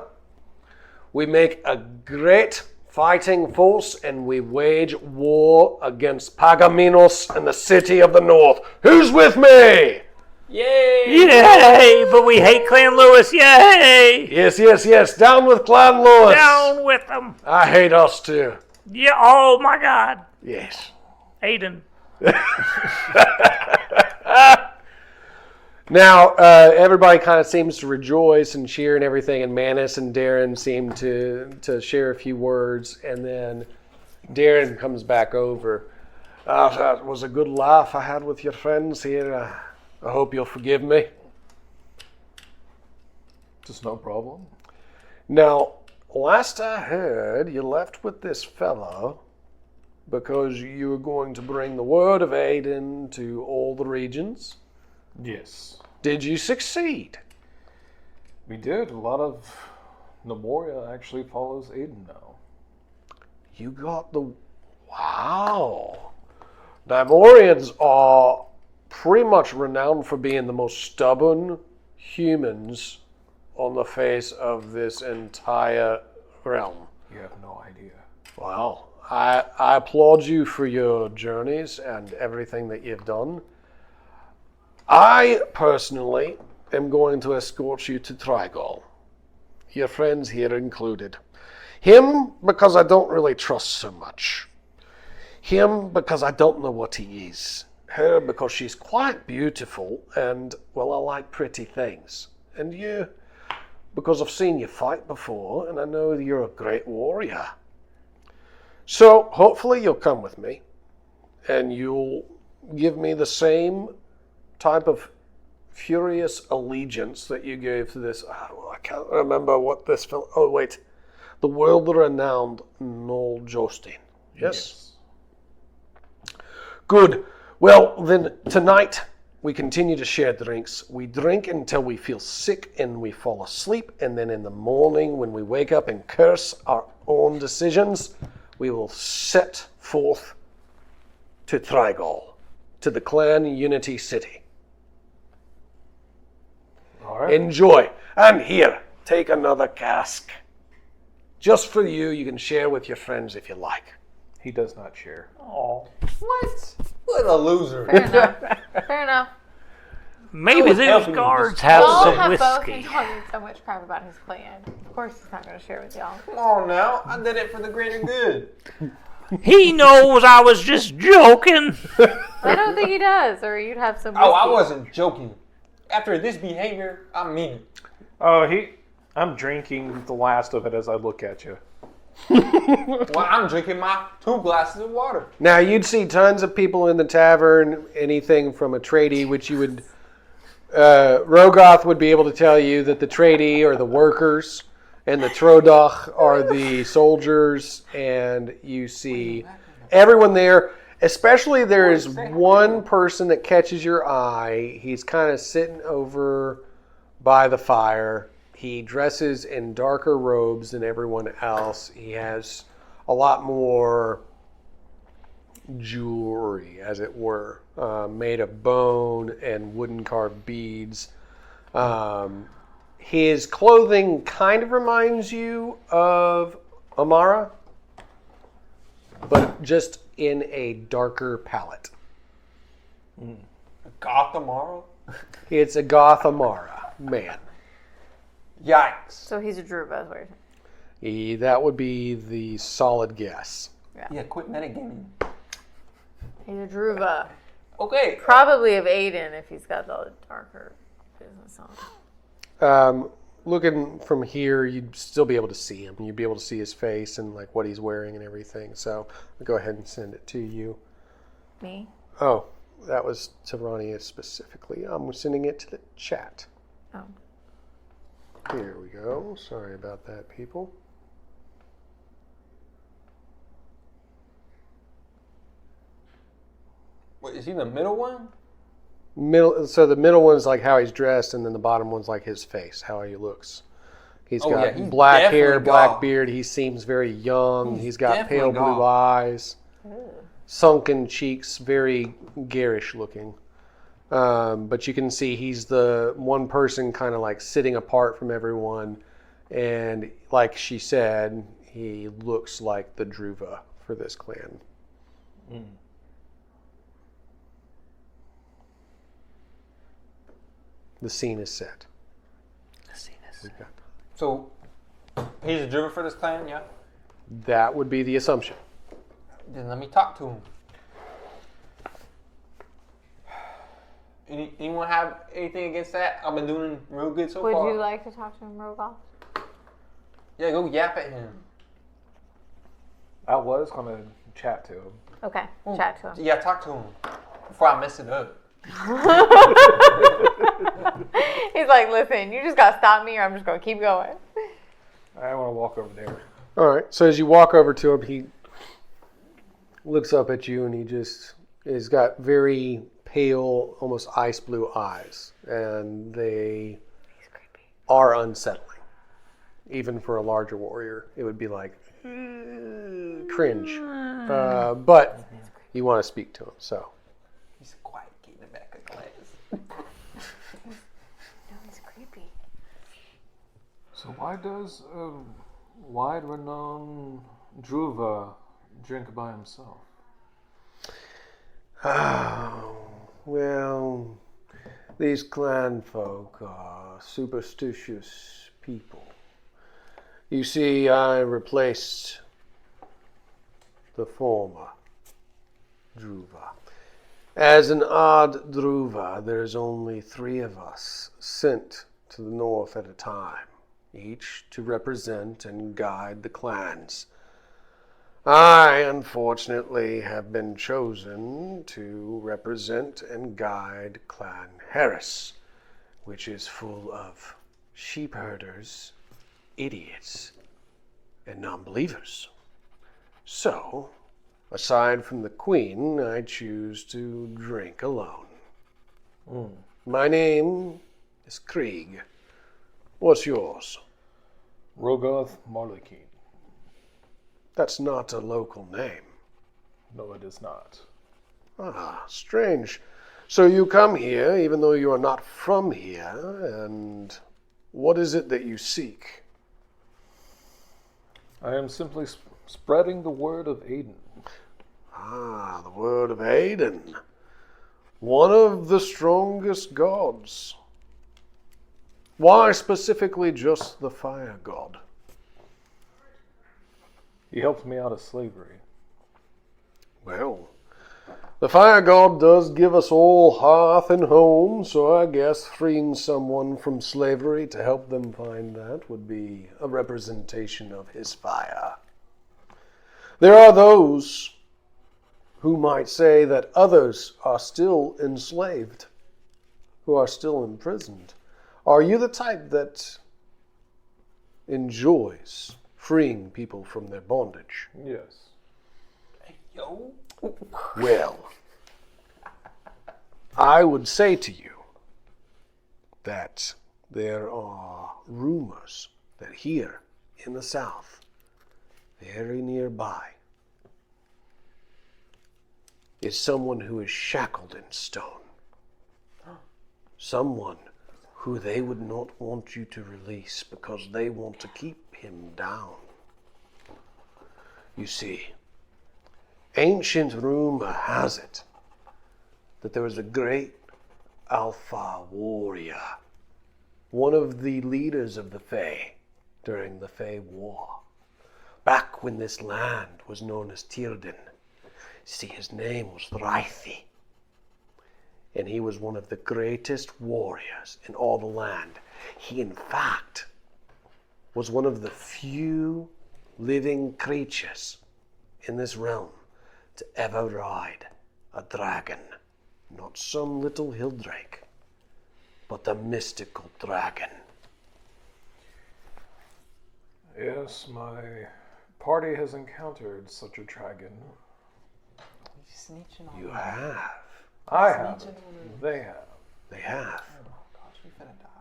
we make a great fighting force, and we wage war against Pagaminos and the city of the north. Who's with me? Yay! Yay! But we hate Clan Lewis. Yay! Yes, yes, yes. Down with Clan Lewis. Down with them. I hate us too. Yeah. Oh my God. Yes. Aiden. Now, everybody kind of seems to rejoice and cheer and everything, and Manus and Darren seem to share a few words, and then Darren comes back over. That was a good laugh I had with your friends here. I hope you'll forgive me. Just no problem. Now, last I heard, you left with this fellow because you were going to bring the word of Aiden to all the regions. Yes. Did you succeed? We did. A lot of Nemoria actually follows Aiden now. You got the... Wow. Nemoreans are pretty much renowned for being the most stubborn humans on the face of this entire realm. You have no idea. Wow. I applaud you for your journeys and everything that you've done. I personally am going to escort you to Trigol, your friends here included. Him because I don't really trust so much. Him because I don't know what he is. Her because she's quite beautiful and, well, I like pretty things. And you because I've seen you fight before and I know you're a great warrior. So hopefully you'll come with me and you'll give me the same type of furious allegiance that you gave to this. I can't remember what this film. Oh wait, the world-renowned Noll Jostein. Yes. Good. Well then, tonight we continue to share drinks. We drink until we feel sick and we fall asleep, and then in the morning, when we wake up and curse our own decisions, we will set forth to Trigol, to the clan Unity City. All right. Enjoy. And here, take another cask. Just for you, you can share with your friends if you like. He does not share. Oh. What? What a loser. Fair enough. Fair enough. Maybe was these helping guards this. have Y'all some have both whiskey. been talking so much crap about his plan. Of course he's not going to share with y'all. Come on now. I did it for the greater good. He knows I was just joking. I don't think he does, or you'd have some whiskey. Oh, I wasn't joking. After this behavior, I mean it. Oh, I'm drinking the last of it as I look at you. Well, I'm drinking my 2 glasses of water. Now, you'd see tons of people in the tavern, anything from a tradie, which you would... Rogoth would be able to tell you that the tradie are the workers, and the Trodach are the soldiers, and you see everyone there. Especially there is one person that catches your eye. He's kind of sitting over by the fire. He dresses in darker robes than everyone else. He has a lot more jewelry, as it were, made of bone and wooden carved beads. His clothing kind of reminds you of Amara, but just in a darker palette. Goth tomorrow? It's a goth Amara man. Yikes. So he's a Druva, is what you're saying. That would be the solid guess. Yeah, quit metagaming. He's a Druva. Okay. Probably of Aiden if he's got the darker business on. Looking from here, you'd still be able to see him. You'd be able to see his face and like what he's wearing and everything. So I'll go ahead and send it to you. Me? Oh, that was to Ronnie specifically. I'm sending it to the chat. Oh. Here we go. Sorry about that, people. Wait, is he the middle one? So the middle one's like how he's dressed, and then the bottom one's like his face, how he looks. He's got he's black hair, definitely black goth. beard. He seems very young. He's got definitely pale blue goth. eyes, sunken cheeks, very garish looking. But you can see he's the one person kind of like sitting apart from everyone. And like she said, he looks like the Druva for this clan. The scene is set. So, he's a Druva for this clan, yeah? That would be the assumption. Then let me talk to him. Anyone have anything against that? I've been doing real good so far. Would you like to talk to him, Rogoth? Yeah, go yap at him. I was going to chat to him. Okay, chat to him. Yeah, talk to him before I mess it up. He's like, listen, you just got to stop me or I'm just going to keep going. I want to walk over there. All right. So as you walk over to him, he looks up at you and he's got very pale, almost ice blue eyes. And they are unsettling. Even for a larger warrior, it would be like cringe. But you want to speak to him, so. He's a quiet kid in the back of class. No, he's creepy. So why does a wide-renowned Druva drink by himself? Oh, well, these clan folk are superstitious people. You see, I replaced the former Druva. As an odd Druva, there's only 3 of us sent to the north at a time, each to represent and guide the clans. I, unfortunately, have been chosen to represent and guide Clan Harris, which is full of sheep herders, idiots, and non-believers. So, aside from the Queen, I choose to drink alone. My name is Krieg. What's yours? Rogoth Marlekin. That's not a local name. No, it is not. Ah, strange. So you come here even though you are not from here, and what is it that you seek? I am simply spreading the word of Aiden. Ah, the word of Aiden. One of the strongest gods. Why specifically just the fire god? He helped me out of slavery. Well, the fire god does give us all hearth and home, so I guess freeing someone from slavery to help them find that would be a representation of his fire. There are those who might say that others are still enslaved, who are still imprisoned. Are you the type that enjoys freeing people from their bondage? Yes. Hey, yo. Well, I would say to you that there are rumors that here in the south, very nearby, is someone who is shackled in stone. Someone who they would not want you to release because they want to keep him down. You see, ancient rumor has it that there was a great alpha warrior, one of the leaders of the Fae during the Fae War, back when this land was known as Tírdan. See, his name was Thrythi, and he was one of the greatest warriors in all the land. He, in fact, was one of the few living creatures in this realm to ever ride a dragon. Not some little hill drake, but the mystical dragon. Yes, my party has encountered such a dragon. You have. I haven't. They have. They have.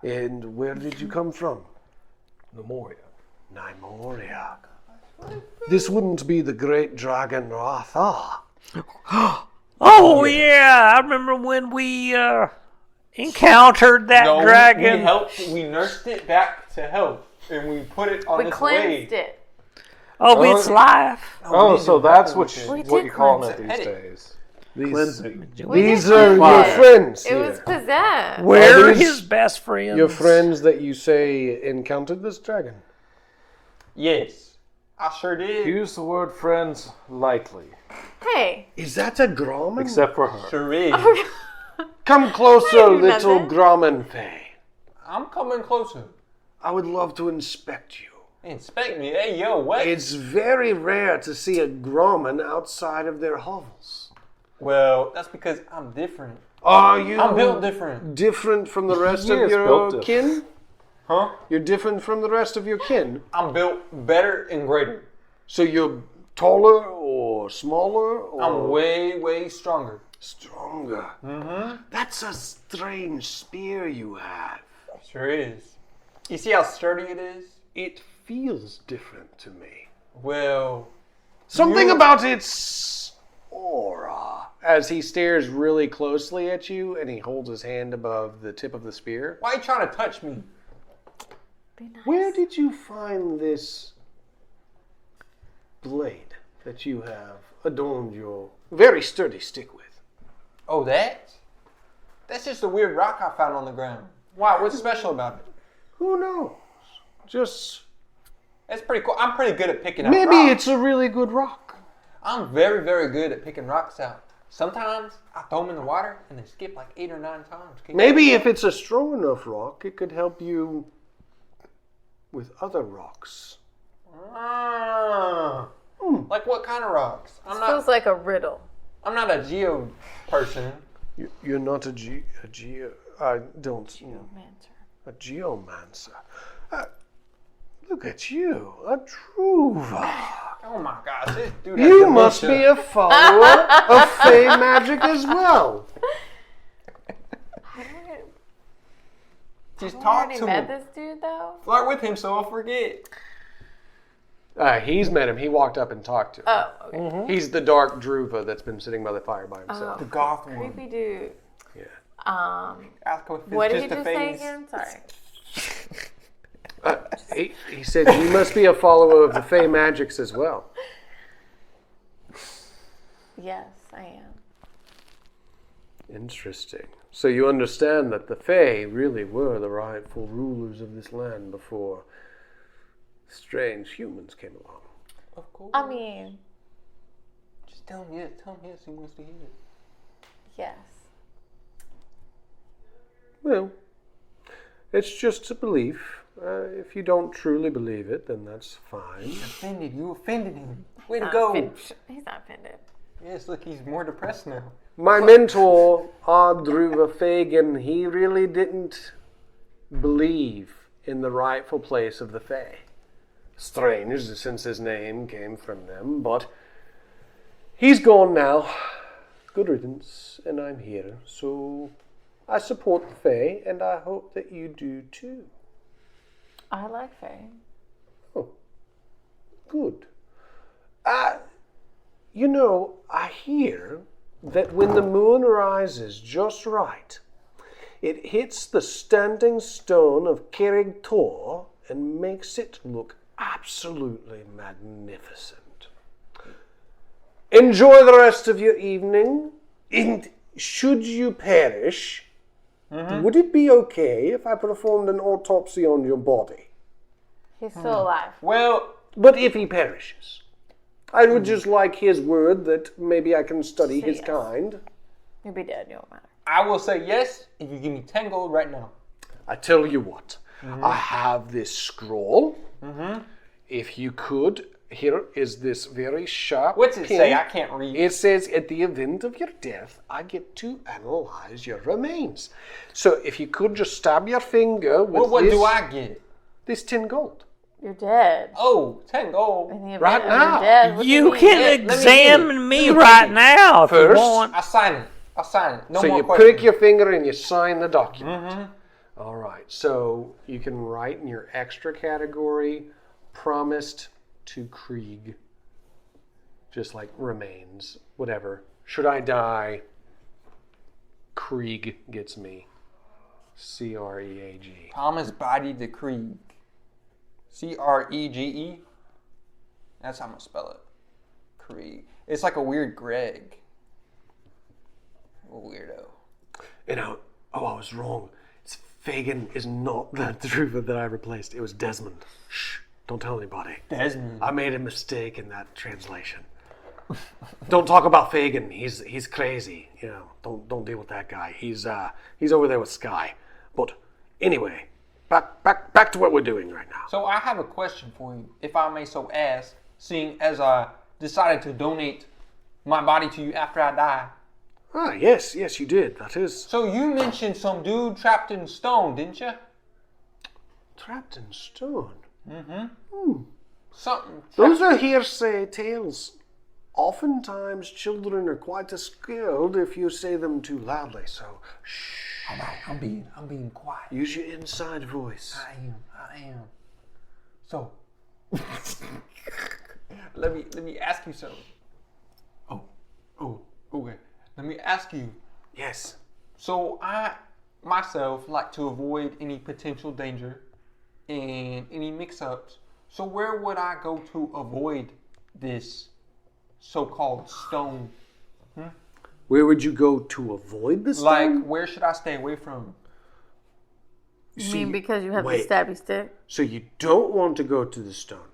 And where did you come from? Nemoria. Nymoria. This wouldn't be the great dragon Ratha. Oh, yeah. I remember when we encountered that No, dragon. we helped. We nursed it back to health, and we put it on We its cleansed way. it. Oh, it's live. Oh, so that's what We what you're calling it cleanse these it. days. These are your friends. It was possessed. We're Are these his best friends. your friends that you say encountered this dragon? Yes, I sure did. Use the word friends lightly, Hey, Is that a Grommen? except for her. Sure is. Come closer, do little nothing. Grommen Fae. I'm coming closer. I would love to inspect you. Inspect me. Hey, yo, what? It's very rare to see a Grommen outside of their hovels. Well, that's because I'm different. Are you I'm built different. different from the rest He of is your built kin? Huh? You're different from the rest of your kin. I'm built better and greater. So you're taller or smaller or I'm way, way stronger. stronger. Mm-hmm. That's a strange spear you have. Sure is. You see how sturdy it is? It feels different to me. Well, Something You- about its aura. As he stares really closely at you and he holds his hand above the tip of the spear. why are you trying to touch me? be nice. Where did you find this blade that you have adorned your very sturdy stick with? Oh, that? That's just a weird rock I found on the ground. Why? What's special about it? Who knows? Just That's pretty cool. I'm pretty good at picking out maybe rocks. it's a really good rock. I'm very, very good at picking rocks out. Sometimes I throw them in the water and they skip like 8 or 9 times. Maybe if it's a strong enough rock, it could help you with other rocks. Ah. Like what kind of rocks? Feels like a riddle. I'm not a geo person. You're not a geo. I don't. Geomancer. A geomancer. Look at you, a Druva. Oh my gosh, this dude has You must be dementia. a follower of Fey magic as well. Just I talk already to met him. this dude though. Flirt with him so I'll forget. He's met him. He walked up and talked to him. Oh, okay. He's the dark Druva that's been sitting by the fire by himself. The goth one. Creepy dude. Yeah. Ask him if it's What did just he a just say phase. again? Sorry. He said you must be a follower of the Fey magics as well. Yes, I am. Interesting. So you understand that the Fae really were the rightful rulers of this land before strange humans came along. Of course. I mean, Just tell him yes. Tell him yes. He wants to hear it. yes. Well, it's just a belief. If you don't truly believe it, then that's fine. Offended. You offended him. Way to Not go. He's not offended. Yes, look, he's more depressed now. My mentor, Ardruva Fagin, he really didn't believe in the rightful place of the Fae. Strange, since his name came from them, but he's gone now. Good riddance, and I'm here. So I support the Fae, and I hope that you do too. I like Faye. Oh, good. You know, I hear that when the moon rises just right, it hits the standing stone of Cerrig Tor and makes it look absolutely magnificent. Enjoy the rest of your evening. And should you perish, would it be okay if I performed an autopsy on your body? He's still alive. Well, But if he perishes, I would just like his word that maybe I can study Say his yes. kind. You'll be dead. It won't matter. I will say yes if you give me 10 gold right now. I tell you what, I have this scroll. If you could, here is this very sharp What's it pin. say? I can't read. It says, at the event of your death, I get to analyze your remains. So if you could just stab your finger with Well, what this, do I get? this 10 gold. You're dead. Oh, 10 gold. In the event Right of now. You're dead. What do You mean? can Let me examine read it. me right now if First, you want. I sign it. I sign it. No So more you questions. prick your finger and you sign the document. All right. So you can write in your extra category, promised to Krieg. Just like remains, whatever. Should I die, Krieg gets me. Creag. Thomas Body the Krieg. Crege. That's how I'm gonna spell it. Krieg. It's like a weird Greg. A weirdo. You know, I was wrong. Fagin is not the Druva that I replaced. It was Desmond. Shh, don't tell anybody. Desmond. I made a mistake in that translation. Don't talk about Fagin. He's crazy. You know, don't deal with that guy. He's over there with Sky. But anyway, back to what we're doing right now. So I have a question for you, if I may so ask, seeing as I decided to donate my body to you after I die. Ah, yes, you did. That is So you mentioned some dude trapped in stone, didn't you? trapped in stone. Something. Those are hearsay tales. Oftentimes, children are quite as skilled if you say them too loudly. So, shh. All right, I'm being quiet. Use your inside voice. I am. So, let me ask you something. Oh, okay. Let me ask you. Yes. So I myself like to avoid any potential danger and any mix-ups. So where would I go to avoid this so-called stone? Where would you go to avoid the Like, stone? where should I stay away from? You mean because you have wait. the stabby stick? So you don't want to go to the stone.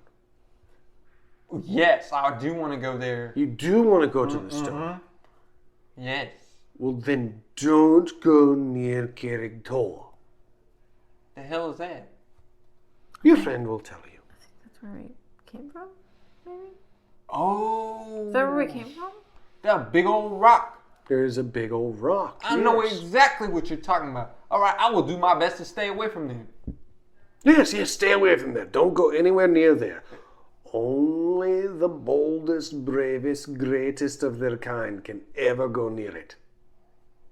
Yes, I do want to go there. You do want to go to the stone. Yes. Well, then don't go near Cerrig Tor. The hell is that? Your friend will tell you. That's where we came from, maybe? Oh. Is that where we came from? That big old rock. There's a big old rock. I know yes. exactly what you're talking about. All right, I will do my best to stay away from there. Yes, stay away from there. Don't go anywhere near there. Only the boldest, bravest, greatest of their kind can ever go near it.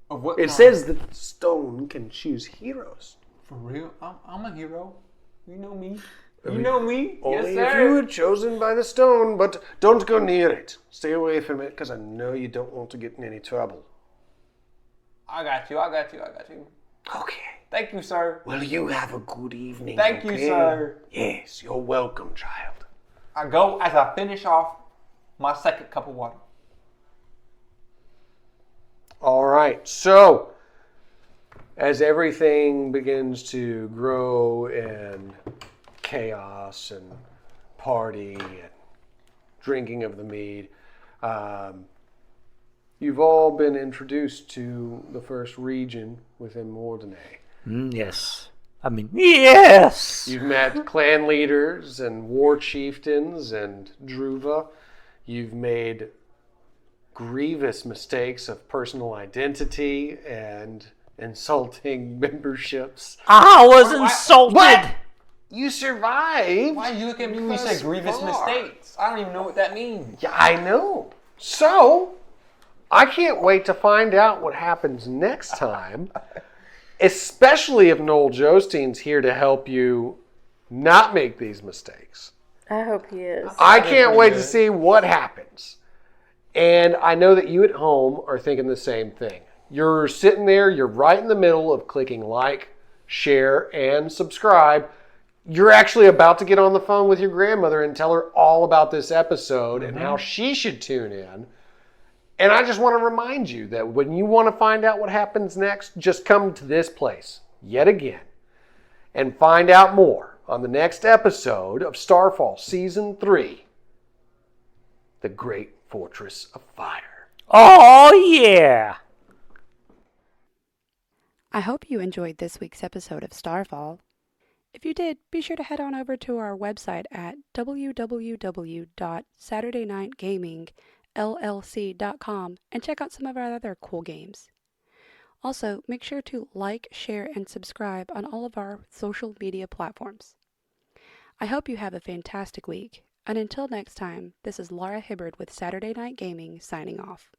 Of what It kind? says that stone can choose heroes. For real? I'm a hero. You know me. You know me. Only Yes, if you sir. were chosen by the stone, but don't go near it. Stay away from it, because I know you don't want to get in any trouble. I got you. Okay. Thank you, sir. Well, you have a good evening. Thank you, okay? sir. Yes, you're welcome, child. I go as I finish off my second cup of water. All right, so as everything begins to grow in chaos and party and drinking of the mead, you've all been introduced to the first region within Mordanae. Yes. I mean, yes! You've met clan leaders and war chieftains and Druva. You've made grievous mistakes of personal identity and insulting memberships. I was insulted! What? You survived. Why you look at me when you say Thus grievous far. mistakes? I don't even know what that means. Yeah, I know. So, I can't wait to find out what happens next time. Especially if Noll Jostein's here to help you not make these mistakes. I hope he is. I can't wait to see what happens. And I know that you at home are thinking the same thing. You're sitting there, you're right in the middle of clicking like, share, and subscribe. You're actually about to get on the phone with your grandmother and tell her all about this episode and how she should tune in. And I just want to remind you that when you want to find out what happens next, just come to this place yet again and find out more on the next episode of Starfall Season 3, The Great Fortress of Fire. Oh, yeah! I hope you enjoyed this week's episode of Starfall. If you did, be sure to head on over to our website at www.saturdaynightgamingllc.com and check out some of our other cool games. Also, make sure to like, share, and subscribe on all of our social media platforms. I hope you have a fantastic week, and until next time, this is Laura Hibbard with Saturday Night Gaming signing off.